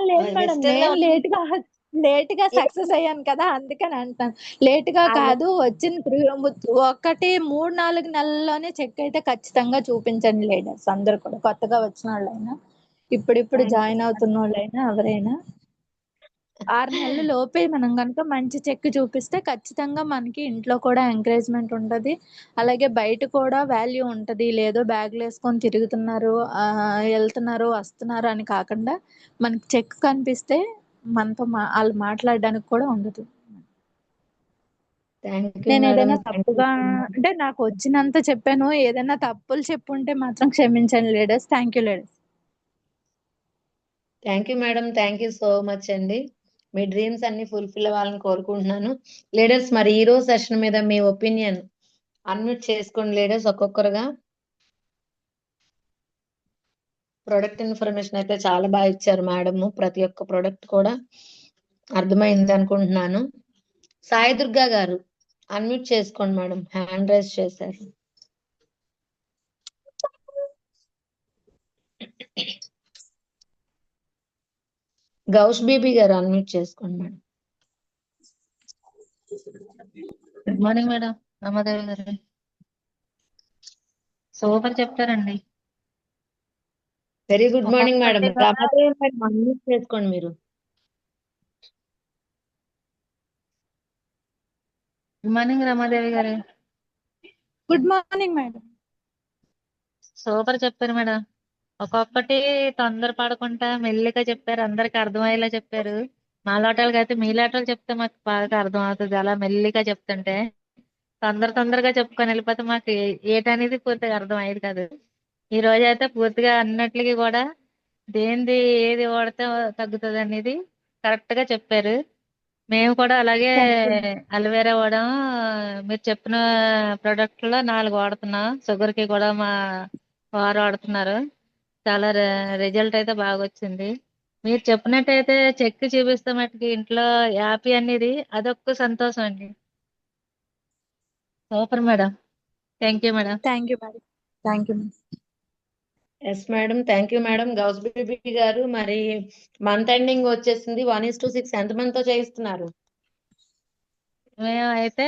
S1: లేదు మేడం.
S2: వెస్టర్న్‌లో
S1: నేను లేట్‌గా సక్సెస్ అయ్యాను కదా! అందుకని అంటాను. లేట్‌గా కాదు వచ్చిన 3, 4 నెలల్లోనే చెక్ అయితే ఖచ్చితంగా చూపించండి లీడర్స్ అందరూ కూడా. కొత్తగా వచ్చినోళ్ళైనా, ఇప్పుడిప్పుడు జాయిన్ అవుతున్నోళ్ళైనా ఎవరైనా. 6 నెలల లోపే మనం గనుక మంచి చెక్ చూపిస్తే ఖచ్చితంగా మనకి ఇంట్లో కూడా ఎంకరేజ్‌మెంట్ ఉంటది. అలాగే బయట కూడా వాల్యూ ఉంటది. లేదో బ్యాగులేసుకొని తిరుగుతున్నారు, ఎళ్తున్నారు, వస్తున్నారు అని కాకుండా మనకి చెక్ కనిపిస్తే మనతో ఆళ్ళు మాట్లాడడానికి కూడా ఉండదు.
S2: Thank you madam.
S1: నేనేదైనా
S2: థ్యాంక్ యూ
S1: తప్పుగా
S2: సో మచ్.
S1: అంటే నాకొచ్చినంత చెప్పాను. ఏదైనా తప్పులు చెప్పుంటే మాత్రం క్షమించండి leaders. Thank you leaders.
S2: Thank you madam. Thank you so much అండి. మీ డ్రీమ్స్ అన్ని ఫుల్‌ఫిల్ అవ్వాలని కోరుకుంటున్నాను. లీడర్స్ మరి ఈ రోజు సెషన్ మీద మీ ఒపీనియన్ అన్మ్యూట్ చేసుకోండి లీడర్స్ ఒక్కొక్కరుగా. ప్రొడక్ట్ ఇన్ఫర్మేషన్ అయితే చాలా బాగా ఇచ్చారు మేడము. ప్రతి ఒక్క ప్రొడక్ట్ కూడా అర్థమైంది అనుకుంటున్నాను. సాయి దుర్గా గారు అన్మ్యూట్ చేసుకోండి మేడం. హ్యాండ్ రైజ్ చేశారు. గౌష్ బీబీ గారు అన్మ్యూట్ చేసుకోండి మేడం.
S3: Good morning madam. రమాదేవి గారు సూపర్ చెప్తారండి.
S2: Very good morning madam.
S3: ఒక్కొక్కటి కూడా
S2: రమాదేవి మేడం అన్మ్యూట్ చేసుకోండి మీరు.
S3: గుడ్ మార్నింగ్ రమాదేవి గారు
S1: గుడ్ మార్నింగ్ మేడం.
S3: సూపర్ చెప్పారు మేడం. ఒక్కొక్కటి తొందర పడకుండా మెల్లిగా చెప్పారు. అందరికి అర్థమయ్యేలా చెప్పారు. మా లోటాలకి అయితే మీ లోటాలు చెప్తే మాకు బాగా అర్థం అవుతుంది. అలా మెల్లిగా చెప్తుంటే తొందరగా చెప్పుకొని వెళ్ళిపోతే మాకు ఏటనేది పూర్తిగా అర్థం అయ్యేది కాదు. ఈ రోజు అయితే పూర్తిగా అన్నిటికీ కూడా దేనిది ఏది వాడితే తగ్గుతుంది అనేది కరెక్ట్ గా చెప్పారు. మేము కూడా అలాగే
S1: థ్యాంక్ యూ.
S3: అలోవెరా వాడాం. మీరు చెప్పిన ప్రొడక్ట్ లో 4 వాడుతున్నాం. షుగర్ కి కూడా మా వారు వాడుతున్నారు. చాలా రిజల్ట్ అయితే బాగా వచ్చింది. మీరు చెప్పినట్టయితే చెక్ చూపిస్తే మటుకి ఇంట్లో యాపీ అనేది అదొక్క సంతోషం అండి. Super madam. Thank you madam.
S1: Thank you madam. Thank you madam.
S2: Yes madam. Thank you madam. Gouse Bibi గారు మరి మంత్ ఎండింగ్ వచ్చేసింది. 1:6 ఎంతమందితో చేయిస్తున్నారు?
S3: మేము అయితే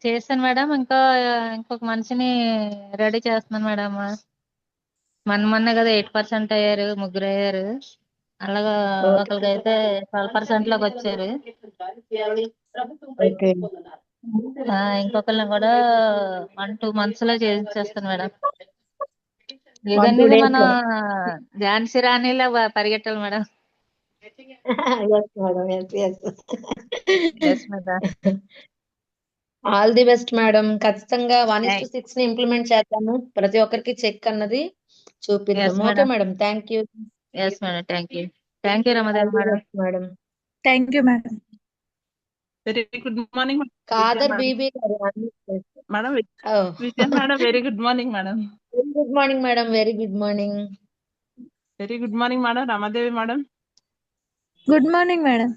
S3: చేస్తాను మేడం. ఇంకొక మనిషిని రెడీ చేస్తున్నాను మేడం. మొన్నే కదా 8% అయ్యారు, ముగ్గురు అయ్యారు. అలాగా
S2: ఓకే.
S3: ఒకరికైతే 12% లోకి వచ్చారు.
S2: ఓకే.
S3: ఇంకొకరిని కూడా 1-2 months లో చేస్తాను మేడం.
S2: 1-2
S3: ఇదనేది
S2: days
S3: మన
S2: లో.
S3: ఝాన్సీ రాణిలా పరిగెట్టాలి madam.
S2: Yes madam. Yes.
S3: Yes madam.
S2: All the best madam. ఖచ్చితంగా 1:6 ని ఇంప్లిమెంట్ చేద్దాము. ప్రతి ఒక్కరికి చెక్ అన్నది చూపిద్దాం.
S3: Yes
S2: okay
S3: madam.
S2: Madam. Thank you.
S3: Yes madam. Thank you. Thank you
S2: all
S3: Ramadevi
S2: the
S3: madam.
S2: Best madam.
S1: Thank you madam.
S4: Very good morning
S2: Kadar Bibi గారు
S4: madam.
S2: Oh.
S4: Vijaya madam very good morning madam.
S2: Very good morning madam. Very good morning.
S4: Very good morning madam. Ramadevi madam.
S1: Good morning madam.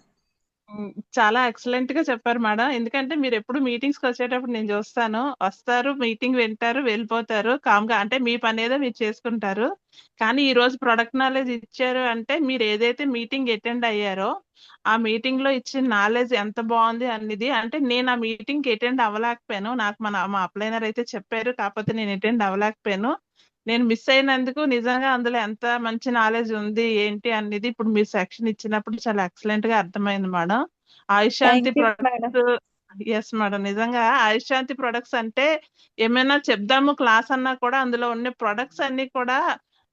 S4: చాలా excellent గా చెప్పారు madam. ఎందుకంటే మీరు ఎప్పుడు meetings కి వచ్చేటప్పుడు నేను చూస్తాను. వస్తారు, మీటింగ్ వింటారు, వెళ్ళిపోతారు కామ్ గా. అంటే మీ పని ఏదో మీరు చేసుకుంటారు. కానీ ఈ రోజు ప్రొడక్ట్ నాలెడ్జ్ ఇచ్చారు అంటే మీరు ఏదైతే మీటింగ్ అటెండ్ అయ్యారో ఆ మీటింగ్ లో ఇచ్చిన నాలెడ్జ్ ఎంత బాగుంది అనేది. అంటే నేను ఆ మీటింగ్ కి అటెండ్ అవ్వలేకపోయాను. నాకు మా అప్లైనర్ అయితే చెప్పారు, కాకపోతే నేను అటెండ్ అవ్వలేకపోయాను. నేను మిస్ అయినందుకు నిజంగా అందులో ఎంత మంచి నాలెడ్జ్ ఉంది ఏంటి అనేది ఇప్పుడు మీరు సెక్షన్ ఇచ్చినప్పుడు చాలా ఎక్సలెంట్ గా అర్థమైంది madam. Ayushanti
S1: thank you madam.
S4: Products, yes madam, నిజంగా ఆయుషాంతి ప్రొడక్ట్స్ అంటే ఏమైనా చెప్దాము క్లాస్ అన్నా కూడా అందులో ఉన్న ప్రొడక్ట్స్ అన్ని కూడా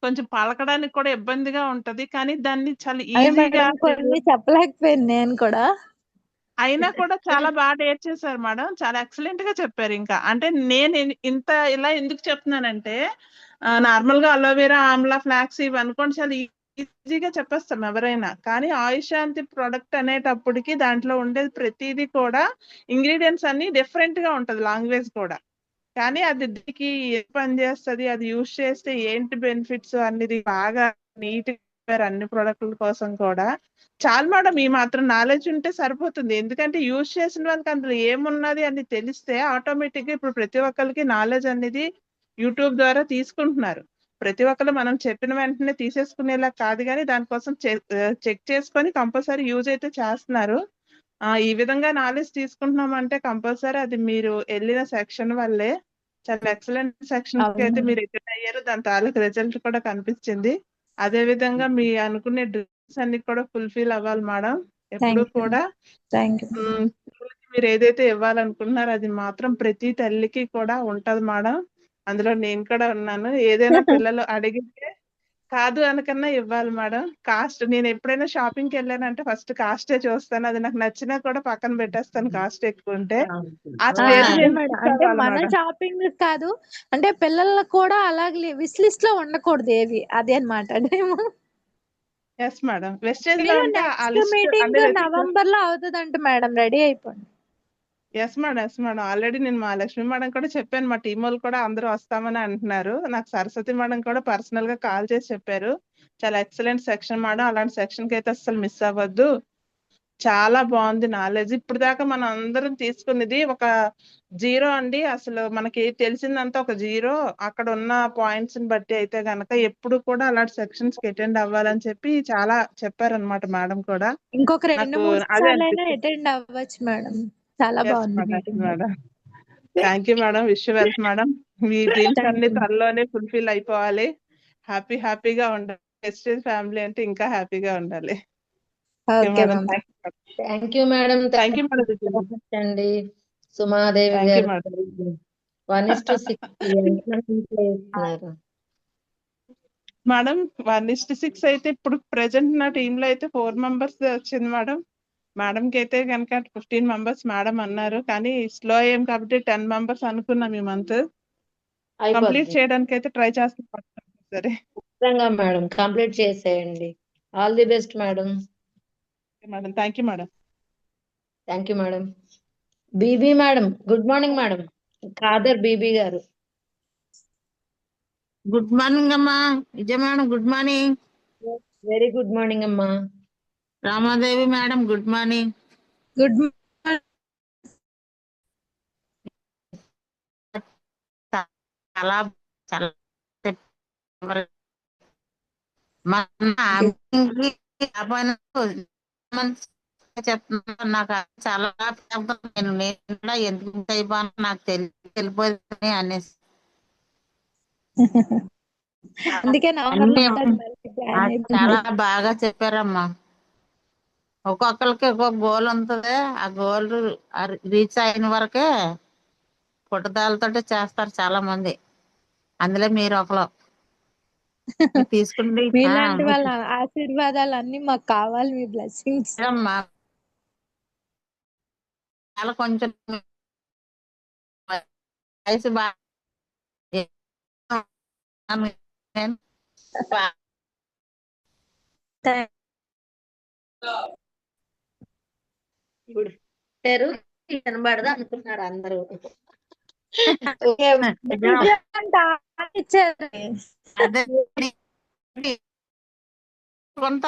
S4: కొంచెం పలకడానికి కూడా ఇబ్బందిగా ఉంటది. కానీ దాన్ని చాలా
S1: అదే
S4: ఈజీగా
S1: మేడం, కొన్ని చెప్పలేకపోయాను నేను కూడా.
S4: అయినా కూడా చాలా బాగా డేర్ చేశారు మేడం. చాలా ఎక్సలెంట్ గా చెప్పారు. ఇంకా అంటే నేను ఇంత ఇలా ఎందుకు చెప్తున్నానంటే నార్మల్ గా అలోవెరా, ఆమ్లా, ఫ్లాక్స్ ఇవి అనుకోండి చాలా ఈజీగా చెప్పేస్తాం ఎవరైనా. కానీ ఆయుషాంతి ప్రొడక్ట్ అనేటప్పటికి దాంట్లో ఉండేది ప్రతిదీ కూడా ఇంగ్రీడియంట్స్ అన్ని డిఫరెంట్ గా ఉంటది, లాంగ్వేజ్ కూడా. కానీ అది దీనికి ఏ పని చేస్తుంది, అది యూజ్ చేస్తే ఏంటి బెనిఫిట్స్ అనేది బాగా నీట్ చెప్పారు అన్ని ప్రొడక్ట్ల కోసం కూడా. చాలా మేడం, ఈ మాత్రం నాలెడ్జ్ ఉంటే సరిపోతుంది. ఎందుకంటే యూజ్ చేసిన వాళ్ళకి అందులో ఏమున్నది అని తెలిస్తే ఆటోమేటిక్ గా ఇప్పుడు ప్రతి ఒక్కరికి నాలెడ్జ్ అనేది యూట్యూబ్ ద్వారా తీసుకుంటున్నారు. ప్రతి ఒక్కరు మనం చెప్పిన వెంటనే తీసేసుకునేలా కాదు, కానీ దానికోసం చెక్ చేసుకొని కంపల్సరీ యూజ్ అయితే చేస్తున్నారు. ఈ విధంగా నాలెడ్జ్ తీసుకుంటున్నాం అంటే కంపల్సరీ అది మీరు వెళ్ళిన సెక్షన్ వల్లే. చాలా ఎక్సలెంట్ సెక్షన్ కి
S1: అవును
S4: అయితే
S1: మేడం.
S4: మీరు అటెండ్ అయ్యారు. దాని తాలూకు రిజల్ట్ కూడా కనిపించింది. అదే విధంగా మీ అనుకునే డ్రీమ్స్ అన్ని కూడా ఫుల్ఫిల్ అవ్వాలి మేడం. ఎప్పుడు
S1: థ్యాంక్ యూ
S4: కూడా
S1: థ్యాంక్ యూ.
S4: పిల్లలకి మీరు ఏదైతే ఇవ్వాలనుకుంటున్నారో అది మాత్రం ప్రతి తల్లికి కూడా ఉంటది మేడం. అందులో నేను కూడా ఉన్నాను. ఏదైనా పిల్లలు అడిగితే కాదు అనకన్నా ఇవ్వాలి మేడం. కాస్ట్ నేను ఎప్పుడైనా షాపింగ్ కి వెళ్ళానంటే ఫస్ట్ కాస్టే చూస్తాను. అది నాకు నచ్చినా కూడా పక్కన పెట్టేస్తాను కాస్ట్ ఎక్కువ ఉంటే. ఆ స్టేజ్
S1: అదే
S4: నేను
S1: మేడం,
S4: ఫిక్స్
S1: అంటే
S4: అవ్వాలి
S1: మన
S4: మేడం.
S1: షాపింగ్ కాదు, అంటే పిల్లలకు కూడా అలాగే విష్ లిస్ట్ లో ఉండకూడదు ఏవి, అదే అనమాట.
S4: ఎస్ మేడం, వెస్టేజ్ లో
S1: మీరు
S4: ఉంటే ఆ
S1: నెక్స్ట్
S4: లిస్ట్
S1: మీటింగ్
S4: అనేది.
S1: నవంబర్ లో అవుతుందంట మేడం, రెడీ అయిపోండి.
S4: ఎస్ మేడం ఆల్రెడీ నేను మా లక్ష్మి మేడం కూడా చెప్పాను. మా టీం వాళ్ళు కూడా అందరూ వస్తామని అంటున్నారు. నాకు సరస్వతి మేడం కూడా పర్సనల్ గా కాల్ చేసి చెప్పారు, చాలా ఎక్సలెంట్ సెక్షన్ మేడం, అలాంటి సెక్షన్ కి అయితే అస్సలు మిస్ అవ్వద్దు, చాలా బాగుంది నాలెడ్జ్. ఇప్పుడు దాకా మనం అందరం తీసుకున్నది ఒక జీరో అండి. అసలు మనకి తెలిసిందంతా ఒక జీరో. అక్కడ ఉన్న పాయింట్స్ ని బట్టి అయితే గనక ఎప్పుడు కూడా అలాంటి సెక్షన్స్ కి అటెండ్ అవ్వాలని చెప్పి చాలా చెప్పారనమాట మేడం కూడా.
S1: ఇంకొక
S4: నాకు
S1: 2-3
S4: అదే
S1: సార్లైనా
S4: అనిపించింది.
S1: అటెండ్ అవ్వచ్చు మేడం, చాలా
S4: ఎస్
S1: బాగుంది meeting.
S4: Madam thank you madam. Wish wealth madam. Me dreams
S1: thank
S4: అన్ని
S1: యూ.
S4: త్వరలోనే ఫుల్ఫిల్ అయిపోవాలి. హ్యాపీగా ఉండాలి. వెస్టేజ్ ఫ్యామిలీ అంటే ఇంకా హ్యాపీగా ఉండాలి. Okay
S1: okay
S4: madam,
S1: ma'am.
S2: Thank you madam.
S4: Thank you madam.
S2: అండి సుమాదేవి
S4: థ్యాంక్ యూ
S2: గారు
S4: మేడం.
S2: 1:6 ఇస్తున్నారు.
S4: మేడం 1:6 అయితే ఇప్పుడు ప్రెసెంట్ నా టీమ్ లో అయితే 4 మెంబర్స్ వచ్చింది మేడం. మేడం కి అయితే కనుక 15 మెంబర్స్ మేడం అన్నారు. కానీ స్లో అయ్యాం కాబట్టి 10 మెంబర్స్ అనుకున్నాం ఈ మంత్. కంప్లీట్
S2: అయిపోద్ది
S4: చేయడానికి అయితే ట్రై చేస్తున్నాం. సరే
S2: ఖచ్చితంగా మేడం, కంప్లీట్ చేసేయండి. All the best madam.
S4: Madam, thank you madam.
S2: Thank you madam. Bibi madam, good morning madam. Khader Bibi గారు.
S5: గుడ్ మార్నింగ్ అమ్మా. Vijaya madam good morning.
S2: Very good morning అమ్మా.
S5: Ramadevi madam good morning.
S1: Good
S5: చాలా చాలా చెప్తున్నా. నాకు చాలా నేను కూడా ఎందుకు అయిపోను నాకు తెలిపోయింది అనేసి
S1: అందుకే
S5: అన్ని చాలా
S1: నవంబర్
S5: బాగా చెప్పారమ్మా. ఒక్కొక్కరికి ఒక్కొక్క గోల్ ఉంటుంది. ఆ గోల్ రీచ్ అయిన వరకే పుట్టుదలతో చేస్తారు చాలా మంది. అందులో మీరు ఒకరు తీసుకుంటే
S1: మీలాంటి వాళ్ళ ఆశీర్వాదాలు అన్ని మాకు కావాలి, మీ బ్లెస్సింగ్స్.
S5: చాలా కొంచెం వయసు బాగా
S2: కనబడదా అనుకున్నారు అందరూ.
S5: అదే కొంత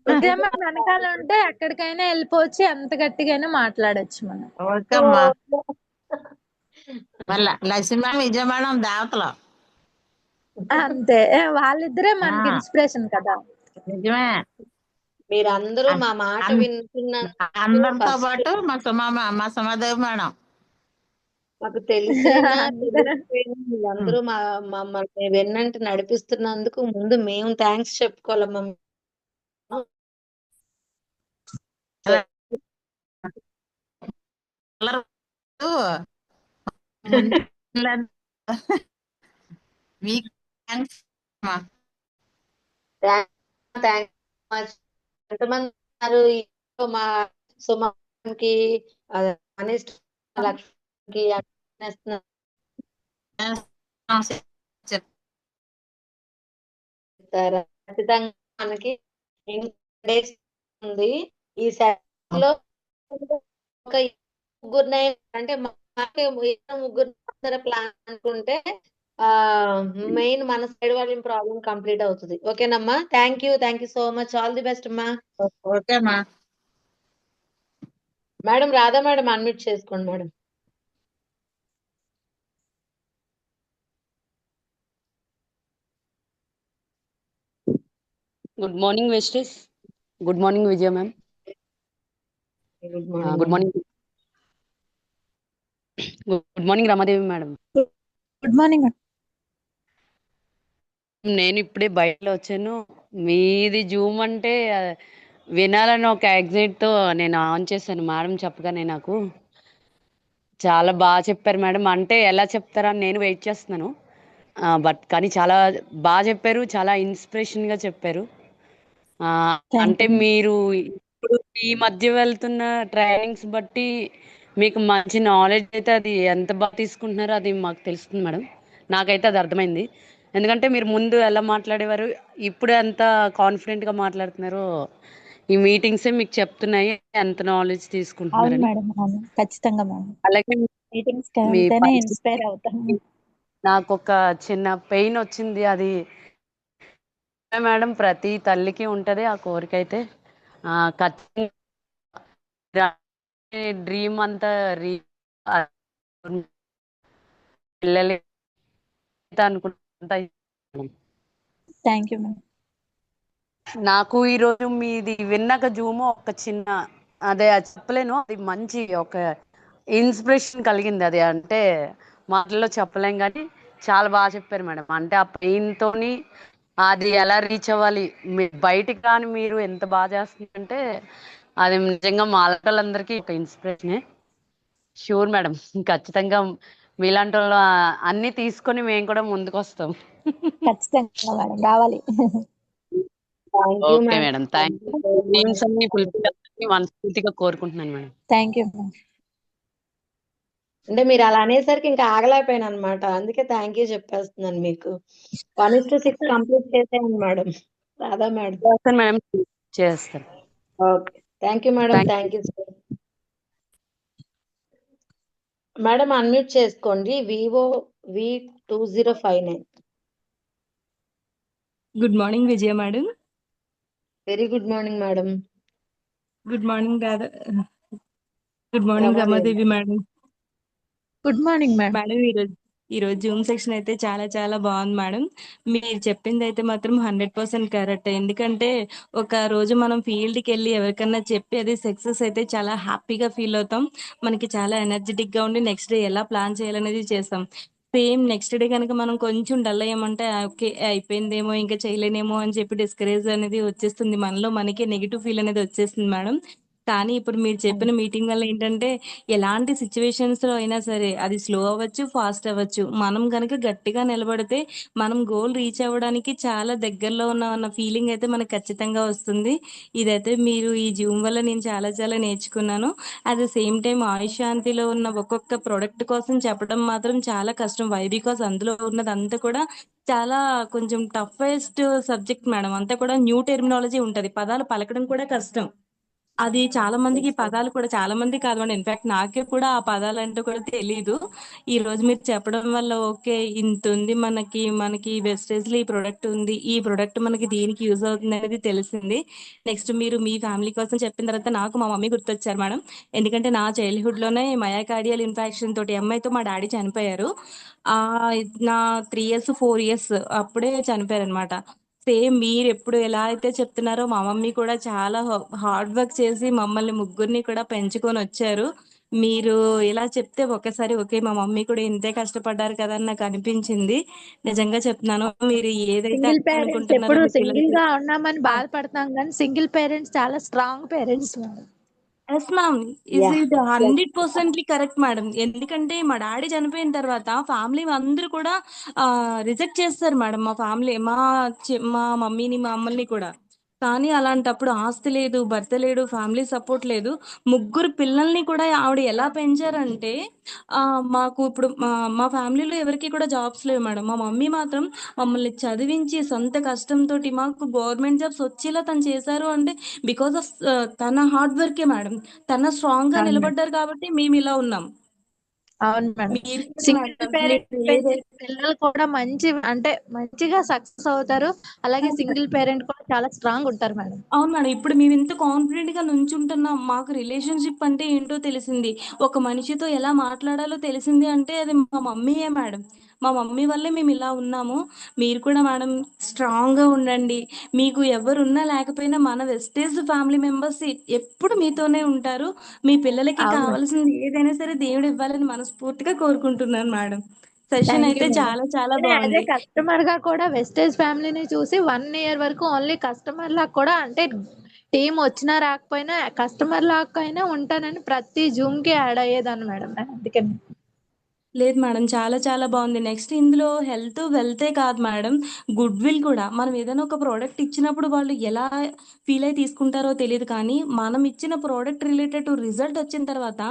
S1: ఉద్యమం వెనకాల ఉంటే ఎక్కడికైనా వెళ్ళిపోవచ్చు, ఎంత గట్టిగా మాట్లాడొచ్చు మనం.
S5: ఓకే అమ్మా. మళ్ళా లక్ష్మీ విజయమేడం దేవతలు.
S1: అంతే, వాళ్ళిద్దరే మనకి ఇన్స్పిరేషన్ కదా.
S5: నిజమే.
S2: మీరందరూ మా మాట వింటున్నందుకు
S5: అందరితో
S2: ఫస్ట్
S5: పాటు మా సుమాదేవి మేడం.
S2: మాకు తెలిసైనా
S1: అందరం
S2: తెలియకపోయినా మీరందరూ మమ్మల్ని వెన్నంటి నడిపిస్తున్నందుకు ముందు మేము థ్యాంక్స్ చెప్పుకోవాలమ్మా.
S5: మీకు థ్యాంక్స్ అమ్మా.
S2: Thank much. ఎంతమంది ఉన్నారు మా సుమాకి, లక్ష్మికి ఖచ్చితంగా మనకి డేస్ ఉంది. ఈ లో ఒక ముగ్గురు అంటే ముగ్గురు ప్లాన్ అనుకుంటే మెయిన్ మన సైడ్ వాళ్ళ ప్రాబ్లం కంప్లీట్ అవుతుంది. ఓకేనమ్మా, thank you so much. All the best అమ్మా.
S5: ఓకే అమ్మా.
S2: మేడం రాధా మేడం అన్మ్యూట్ చేసుకోండి మేడం.
S6: గుడ్ మార్నింగ్ వెస్టర్స్. Good morning Vijaya ma'am. Good morning. Good morning Ramadevi madam.
S1: Good morning.
S6: నేను ఇప్పుడే బయటలో వచ్చాను. మీది జూమ్ అంటే వినాలని ఒక ఎగ్జైట్ తో నేను ఆన్ చేశాను. మేడం చెప్పగానే నాకు చాలా బాగా చెప్పారు మేడం. అంటే ఎలా చెప్తారా నేను వెయిట్ చేస్తున్నాను. బట్ కానీ చాలా బాగా చెప్పారు, చాలా ఇన్స్పిరేషన్ గా చెప్పారు. అంటే మీరు ఇప్పుడు ఈ మధ్య వెళ్తున్న ట్రైనింగ్స్ బట్టి మీకు మంచి నాలెడ్జ్ అయితే అది ఎంత బాగా తీసుకుంటున్నారో అది మాకు తెలుస్తుంది మేడం. నాకైతే అది అర్థమైంది. ఎందుకంటే మీరు ముందు ఎలా మాట్లాడేవారు, ఇప్పుడు ఎంత కాన్ఫిడెంట్గా మాట్లాడుతున్నారో ఈ మీటింగ్సే మీకు చెప్తున్నాయి ఎంత నాలెడ్జ్
S1: అవును
S6: తీసుకుంటున్నారని.
S1: మేడం, అవును ఖచ్చితంగా మేడం.
S6: అలాగే
S1: మీటింగ్స్
S6: మీ
S1: వెళ్తేనే ఇన్స్పైర్ అవుతాను.
S6: నాకు ఒక చిన్న పెయిన్ వచ్చింది. అది మేడం ప్రతి తల్లికి ఉంటది ఆ కోరిక అయితే. డ్రీమ్ అంతా పిల్లలు అనుకుంటా.
S1: Thank you madam.
S6: నాకు ఈరోజు మీది విన్నాక జూమ్ ఒక చిన్న అదే అది చెప్పలేను, అది మంచి ఒక ఇన్స్పిరేషన్ కలిగింది. అది అంటే మాటల్లో చెప్పలేం కానీ చాలా బాగా చెప్పారు మేడం. అంటే ఆ పెయిన్ తోని అది ఎలా రీచ్ అవ్వాలి, బయటికి కానీ మీరు ఎంత బాగా చేస్తుందంటే అది నిజంగా మా ఆడపిల్లలందరికీ ఒక ఇన్స్పిరేషనే. షూర్ మేడం, ఖచ్చితంగా మీలాంటి వాళ్ళు అన్ని తీసుకొని మేము కూడా ముందుకు వస్తాం.
S1: ఖచ్చితంగా మేడం, రావాలి.
S6: Okay madam, thank you. Dreams అన్ని ఫుల్ఫిల్ అవ్వాలని మనస్ఫూర్తిగా కోరుకుంటున్నాను మేడం.
S1: Thank you madam.
S2: అంటే మీరు అలా అనేసరికి ఇంకా ఆగలేకపోయాను అనమాట. అందుకే థ్యాంక్ యూ చెప్పేస్తున్నాను మీకు. 1:6 కంప్లీట్ చేసేయండి మేడం. రాధా మేడం.
S6: చేస్తాను మేడం, చేస్తాను.
S2: Okay, thank you madam. Thank you sir. Madam unmute చేసుకోండి. Vivo V2059.
S7: Good morning Vijaya madam.
S2: Very good morning madam.
S7: Good morning Radha. Good morning Ramadevi madam.
S1: Good morning madam.
S7: Madam ఈరోజు zoom section అయితే చాలా చాలా బాగుంది madam. మీరు చెప్పింది అయితే మాత్రం 100% కరెక్ట్. ఎందుకంటే ఒక రోజు మనం ఫీల్డ్కి వెళ్ళి ఎవరికన్నా చెప్పి అది సక్సెస్ అయితే చాలా హ్యాపీగా ఫీల్ అవుతాం. మనకి చాలా ఎనర్జెటిక్ గా ఉండి నెక్స్ట్ డే ఎలా ప్లాన్ చేయాలనేది చేస్తాం. సేమ్ నెక్స్ట్ డే కనుక మనం కొంచెం డల్ అయ్యామంటే ఓకే అయిపోయిందేమో ఇంకా చేయలేనేమో అని చెప్పి డిస్కరేజ్ అనేది వచ్చేస్తుంది. మనలో మనకే నెగిటివ్ ఫీల్ అనేది వచ్చేస్తుంది మేడం. కానీ ఇప్పుడు మీరు చెప్పిన మీటింగ్ వల్ల ఏంటంటే ఎలాంటి సిచ్యువేషన్స్ లో అయినా సరే అది స్లో అవ్వచ్చు, ఫాస్ట్ అవ్వచ్చు, మనం కనుక గట్టిగా నిలబడితే మనం గోల్ రీచ్ అవ్వడానికి చాలా దగ్గరలో ఉన్న ఫీలింగ్ అయితే మనకు ఖచ్చితంగా వస్తుంది. ఇదైతే మీరు ఈ జూమ్ వల్ల నేను చాలా చాలా నేర్చుకున్నాను. అట్ ద సేమ్ టైం ఆయుష్ శాంతిలో ఉన్న ఒక్కొక్క ప్రొడక్ట్ కోసం చెప్పడం మాత్రం చాలా కష్టం. వై బికాస్ అందులో ఉన్నదంతా కూడా చాలా కొంచెం టఫెస్ట్ సబ్జెక్ట్ మేడం. అంతా కూడా న్యూ టెర్మినాలజీ ఉంటది, పదాలు పలకడం కూడా కష్టం. అది చాలా మందికి ఈ పదాలు కూడా చాలా మంది కాదు మేడం. ఇన్ఫాక్ట్ నాకే కూడా ఆ పదాలంటూ కూడా తెలీదు. ఈ రోజు మీరు చెప్పడం వల్ల ఓకే ఇంత ఉంది మనకి వెస్టేజ్ లో ఈ ప్రొడక్ట్ ఉంది, ఈ ప్రొడక్ట్ మనకి దీనికి యూజ్ అవుతుంది అనేది తెలిసింది. నెక్స్ట్ మీరు మీ ఫ్యామిలీ కోసం చెప్పిన తర్వాత నాకు మా మమ్మీ గుర్తొచ్చారు మేడం. ఎందుకంటే నా చైల్డ్హుడ్ లోనే మయోకార్డియల్ ఇన్ఫాక్షన్ తోటి అమ్మాయితో మా డాడీ చనిపోయారు. ఆ నా 3 years 4 years అప్పుడే చనిపోయారు అనమాట. సేమ్ మీరు ఎప్పుడు ఎలా అయితే చెప్తున్నారో మా మమ్మీ కూడా చాలా హార్డ్ వర్క్ చేసి మమ్మల్ని ముగ్గురిని కూడా పెంచుకొని వచ్చారు. మీరు ఇలా చెప్తే ఒకసారి ఓకే మా మమ్మీ కూడా ఇంతే కష్టపడ్డారు కదా అని నాకు అనిపించింది. నిజంగా చెప్తున్నాను, మీరు ఏదైతే
S1: సింగిల్ పేరెంట్స్
S7: అనుకుంటున్నారో
S1: ఎప్పుడు
S7: మీ
S1: సింగిల్
S7: పిల్లలకి
S1: గా ఉన్నామని బాధపడతాం కానీ సింగిల్ పేరెంట్స్ చాలా strong parents madam.
S7: Yes ma'am, is
S2: ya
S7: it 100% correct madam. ఎందుకంటే మా డాడీ చనిపోయిన తర్వాత ఫ్యామిలీ అందరూ కూడా రిజెక్ట్ చేస్తారు మేడం. మా ఫ్యామిలీ మా మమ్మీని మా అమ్మల్ని కూడా. కానీ అలాంటప్పుడు ఆస్తి లేదు, భర్త లేడు, ఫ్యామిలీ సపోర్ట్ లేదు. ముగ్గురు పిల్లల్ని కూడా ఆవిడ ఎలా పెంచారంటే మాకు ఇప్పుడు మా ఫ్యామిలీలో ఎవరికి కూడా జాబ్స్ లేవు మేడం. మా మమ్మీ మాత్రం మమ్మల్ని చదివించి సొంత కష్టంతో మాకు గవర్నమెంట్ జాబ్స్ వచ్చేలా తను చేశారు అంటే బికాస్ ఆఫ్ తన హార్డ్ వర్కే మేడం. తన స్ట్రాంగ్ గా
S1: అవును మేడం.
S7: నిలబడ్డారు కాబట్టి మేము ఇలా ఉన్నాం.
S1: అవును మేడం.
S7: మీరు కూడా
S1: సింగిల్
S7: మేడం,
S1: పేరెంట్
S7: మీరు
S1: పెంచిన
S7: ఏదైతే
S1: పిల్లలు కూడా మంచిగా సక్సెస్ అవుతారు. అలాగే సింగిల్ పేరెంట్ కూడా చాలా స్ట్రాంగ్ ఉంటారు మేడం.
S7: అవును మేడం, ఇప్పుడు మేము ఇంత కాన్ఫిడెంట్ గా నుంచుంటున్నాం. మాకు రిలేషన్షిప్ అంటే ఏంటో తెలిసింది, ఒక మనిషితో ఎలా మాట్లాడాలో తెలిసింది అంటే అది మా మమ్మీయే మేడం. మా మమ్మీ వల్లే మేము ఇలా ఉన్నాము. మీరు కూడా మేడం స్ట్రాంగ్ గా ఉండండి. మీకు ఎవరున్నా లేకపోయినా మన వెస్టేజ్ ఫ్యామిలీ మెంబర్స్ ఎప్పుడు మీతోనే ఉంటారు. మీ పిల్లలకి
S1: అవును మేడం.
S7: కావాల్సింది ఏదైనా సరే దేవుడు ఇవ్వాలని మనస్ఫూర్తిగా కోరుకుంటున్నాను మేడం. సెషన్
S1: థ్యాంక్ యూ
S7: అయితే
S1: మేడం.
S7: చాలా చాలా
S1: కానీ అదే
S7: బాగుంది.
S1: కస్టమర్ గా కూడా వెస్టేజ్ ఫ్యామిలీని చూసి 1 year వరకు ఓన్లీ కస్టమర్ లా కూడా అంటే టీం వచ్చినా రాకపోయినా కస్టమర్ లాగా ఉంటానని ప్రతి జూమ్ కి యాడ్ అయ్యేదాన్ని మేడం. అందుకే
S7: లేదు మేడం, చాలా చాలా బాగుంది. నెక్స్ట్ ఇందులో హెల్త్ వెల్తే కాదు మేడం, గుడ్ విల్ కూడా. మనం ఏదైనా ఒక ప్రోడక్ట్ ఇచ్చినప్పుడు వాళ్ళు ఎలా ఫీల్ అయి తీసుకుంటారో తెలియదు, కానీ మనం ఇచ్చిన ప్రోడక్ట్ రిలేటెడ్ టు రిజల్ట్ వచ్చిన తర్వాత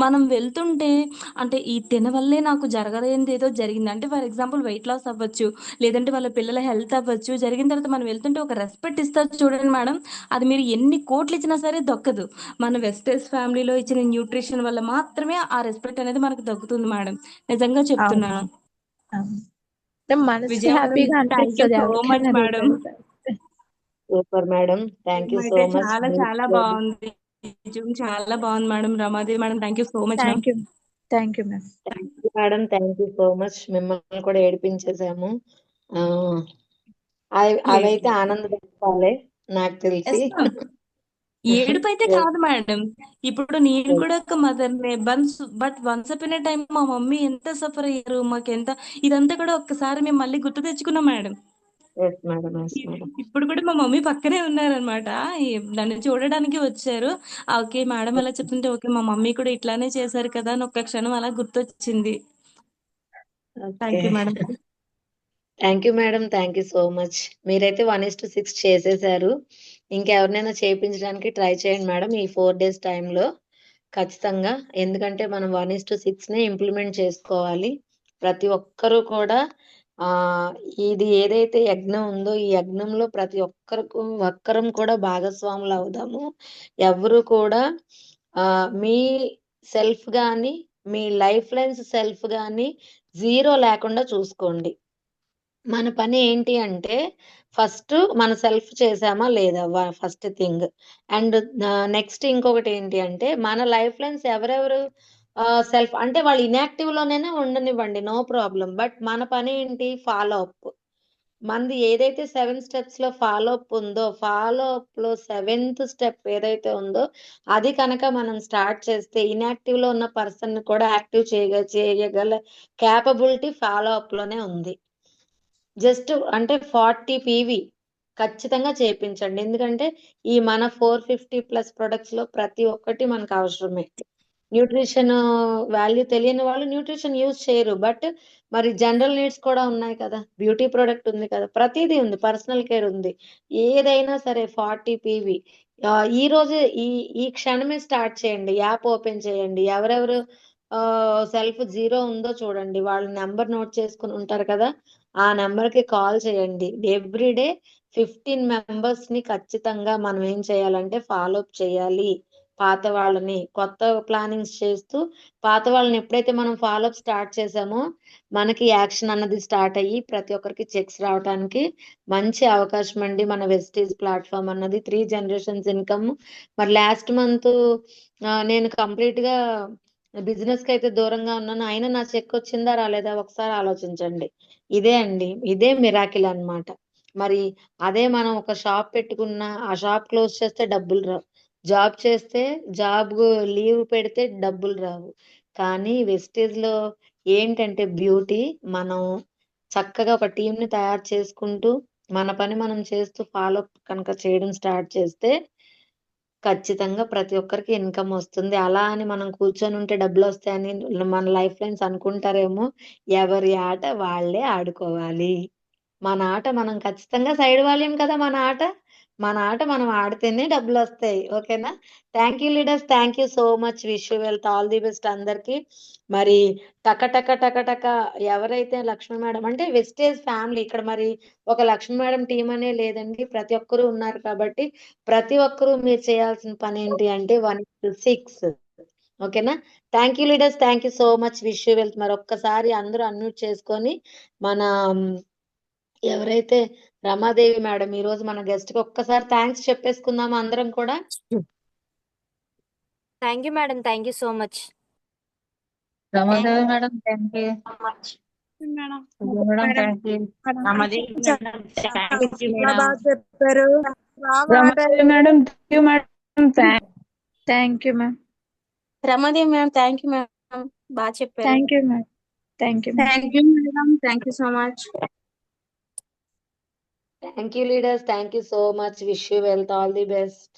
S7: మనం వెళ్తుంటే అంటే ఈ తినవల్లే నాకు జరగలేనిది ఏదో జరిగింది అంటే ఫర్ ఎగ్జాంపుల్ వెయిట్ లాస్ అవ్వచ్చు, లేదంటే వాళ్ళ పిల్లల హెల్త్ అవ్వచ్చు. జరిగిన తర్వాత మనం వెళ్తుంటే ఒక రెస్పెక్ట్ ఇస్తారు చూడండి మేడం, అది మీరు ఎన్ని కోట్లు ఇచ్చినా సరే దక్కదు. మన వెస్టేజ్ ఫ్యామిలీలో ఇచ్చిన న్యూట్రిషన్ వల్ల మాత్రమే ఆ రెస్పెక్ట్ అనేది మనకు దక్కుతుంది మేడం. నిజంగా
S1: అవును.
S7: చెప్తున్నాను.
S1: అంటే మనసుకి
S7: విజయ మేడం,
S1: హ్యాపీగా
S7: థ్యాంక్ యూ
S1: అనిపిస్తది
S7: సో మచ్
S1: ఎవరికైనా
S7: madam.
S1: Result.
S2: Super madam, thank you so
S7: అయితే
S2: మచ్.
S7: చాలా చాలా బాగుంది. జూమ్ చాలా బాగుంది madam. Ramadevi madam, thank you so much ma'am.
S1: Thank you ma'am.
S2: Madam, thank you so much. మిమ్మల్ని కూడా ఏడిపించేసాము. ఆ, అవైతే ఆనందపడాలి నాకు తెలిసి.
S7: ఎస్ మ్యామ్, ఏడుపు అయితే కాదు మేడం. ఇప్పుడు నేను కూడా ఒక మదర్నే but once up in time మా మమ్మీ ఎంత సఫర్ అయ్యారు, మాకు ఎంత ఇదంతా కూడా ఒక్కసారి మేము మళ్ళీ గుర్తు తెచ్చుకున్నాం madam.
S2: Yes madam, yes madam.
S7: ఇప్పుడు కూడా మా మమ్మీ పక్కనే ఉన్నారనమాట. నన్ను చూడడానికి వచ్చారు. ఓకే మేడం అలా చెప్తుంటే ఓకే మా మమ్మీ కూడా ఇట్లానే చేశారు కదా అని ఒక్క క్షణం అలా గుర్తొచ్చింది.
S2: Okay,
S7: thank you madam.
S2: Thank you madam, thank you so much. మీరైతే 1:6 చేసేసారు. ఇంకెవరినైనా చేయించడానికి ట్రై చేయండి మేడం ఈ 4 days టైంలో ఖచ్చితంగా. ఎందుకంటే మనం 1:6 నే ఇంప్లిమెంట్ చేసుకోవాలి. ప్రతి ఒక్కరూ కూడా ఆ ఇది ఏదైతే యజ్ఞం ఉందో ఈ యజ్ఞంలో ప్రతి ఒక్కరం కూడా భాగస్వాములు అవుదాము. ఎవరు కూడా మీ సెల్ఫ్ గాని మీ లైఫ్ లైన్స్ సెల్ఫ్ గాని జీరో లేకుండా చూసుకోండి. మన పని ఏంటి అంటే ఫస్ట్ మన సెల్ఫ్ చేసామా లేదా, ఫస్ట్ థింగ్. అండ్ నెక్స్ట్ ఇంకొకటి ఏంటి అంటే మన లైఫ్ లైన్స్ ఎవరెవరు సెల్ఫ్ అంటే వాళ్ళు ఇనాక్టివ్ లోనైనా ఉండనివ్వండి, నో ప్రాబ్లం. బట్ మన పని ఏంటి, ఫాలో అప్. మనది ఏదైతే 7 స్టెప్స్ లో ఫాలో అప్ ఉందో, ఫాలో అప్ లో 7th స్టెప్ ఏదైతే ఉందో అది కనుక మనం స్టార్ట్ చేస్తే ఇనాక్టివ్ లో ఉన్న పర్సన్ కూడా యాక్టివ్ చేయగల క్యాపబిలిటీ ఫాలో అప్ లోనే ఉంది. జస్ట్ అంటే 40 PV ఖచ్చితంగా చేయించండి. ఎందుకంటే ఈ మన 450+ ప్రొడక్ట్స్ లో ప్రతి ఒక్కటి మనకు అవసరమే. న్యూట్రిషన్ వాల్యూ తెలియని వాళ్ళు న్యూట్రిషన్ యూజ్ చేయరు. బట్ మరి జనరల్ నీడ్స్ కూడా ఉన్నాయి కదా, బ్యూటీ ప్రొడక్ట్ ఉంది కదా, ప్రతిదీ ఉంది, పర్సనల్ కేర్ ఉంది. ఏదైనా సరే 40 PV. ఈ రోజు ఈ క్షణమే స్టార్ట్ చేయండి. యాప్ ఓపెన్ చేయండి. ఎవరెవరు సెల్ఫ్ జీరో ఉందో చూడండి. వాళ్ళ నెంబర్ నోట్ చేసుకుని ఉంటారు కదా, ఆ నెంబర్ కి కాల్ చేయండి. ఎవ్రీడే 15 మెంబర్స్ ని ఖచ్చితంగా మనం ఏం చేయాలంటే ఫాలో అప్ చేయాలి. పాత వాళ్ళని కొత్త ప్లానింగ్స్ చేస్తూ పాత వాళ్ళని ఎప్పుడైతే మనం ఫాలో అప్ స్టార్ట్ చేసామో మనకి యాక్షన్ అన్నది స్టార్ట్ అయ్యి ప్రతి ఒక్కరికి చెక్స్ రావడానికి మంచి అవకాశం అండి. మన వెస్టేజ్ ప్లాట్ఫామ్ అన్నది 3 జనరేషన్స్ ఇన్కమ్. మరి లాస్ట్ మంత్ నేను కంప్లీట్ గా బిజినెస్ కి అయితే దూరంగా ఉన్నాను. అయినా నా చెక్ వచ్చిందా రాలేదా ఒకసారి ఆలోచించండి. ఇదే అండి, ఇదే మిరాకిల్ అన్నమాట. మరి అదే మనం ఒక షాప్ పెట్టుకున్నా ఆ షాప్ క్లోజ్ చేస్తే డబ్బులు రావు. జాబ్ చేస్తే జాబ్ లీవ్ పెడితే డబ్బులు రావు. కానీ వెస్టేజ్ లో ఏంటంటే బ్యూటీ, మనం చక్కగా ఒక టీం ని తయారు చేసుకుంటూ మన పని మనం చేస్తూ ఫాలో కనుక చేయడం స్టార్ట్ చేస్తే ఖచ్చితంగా ప్రతి ఒక్కరికి ఇన్కమ్ వస్తుంది. అలా అని మనం కూర్చొని ఉంటే డబ్బులు వస్తాయని మన లైఫ్ లైన్స్ అనుకుంటారేమో. ఎవరి ఆట వాళ్ళే ఆడుకోవాలి. మన ఆట మనం ఖచ్చితంగా సైడ్ వాల్యూమ్ కదా మన ఆట. మన ఆట మనం ఆడితేనే డబ్బులు వస్తాయి. ఓకేనా? Thank you leaders, thank you so much. Wish you wealth, all the best అందరికి. మరి టక టక టక టక ఎవరైతే లక్ష్మి మేడం అంటే వెస్టేజ్ ఫ్యామిలీ ఇక్కడ మరి ఒక లక్ష్మి మేడం టీం అనే లేదండి, ప్రతి ఒక్కరు ఉన్నారు. కాబట్టి ప్రతి ఒక్కరూ మీరు చేయాల్సిన పని ఏంటి అంటే 1:6. ఓకేనా? Thank you leaders, thank you so much. Wish you wealth. మరి ఒక్కసారి అందరూ అన్మ్యూట్ చేసుకొని మన ఎవరైతే రమాదేవి మేడం ఈ రోజు మన గెస్ట్ కి ఒక్కసారి థ్యాంక్స్ చెప్పేసుకుందాము అందరం కూడా.
S8: Thank you madam, thank you so much.
S3: Ramadevi madam thank you.
S9: Madam
S3: madam thank you.
S5: Ramadevi madam thank you
S1: చాలా
S5: మేడం.
S1: బాగా చెప్పారు.
S9: Ramadevi madam
S1: thank you ma'am.
S8: Ramadevi madam thank you madam, బాగా చెప్పారు.
S1: Thank you ma'am. Thank you ma'am.
S9: Thank you madam, thank you so much.
S2: Thank you leaders, thank you so much. Wish you wealth, all the best.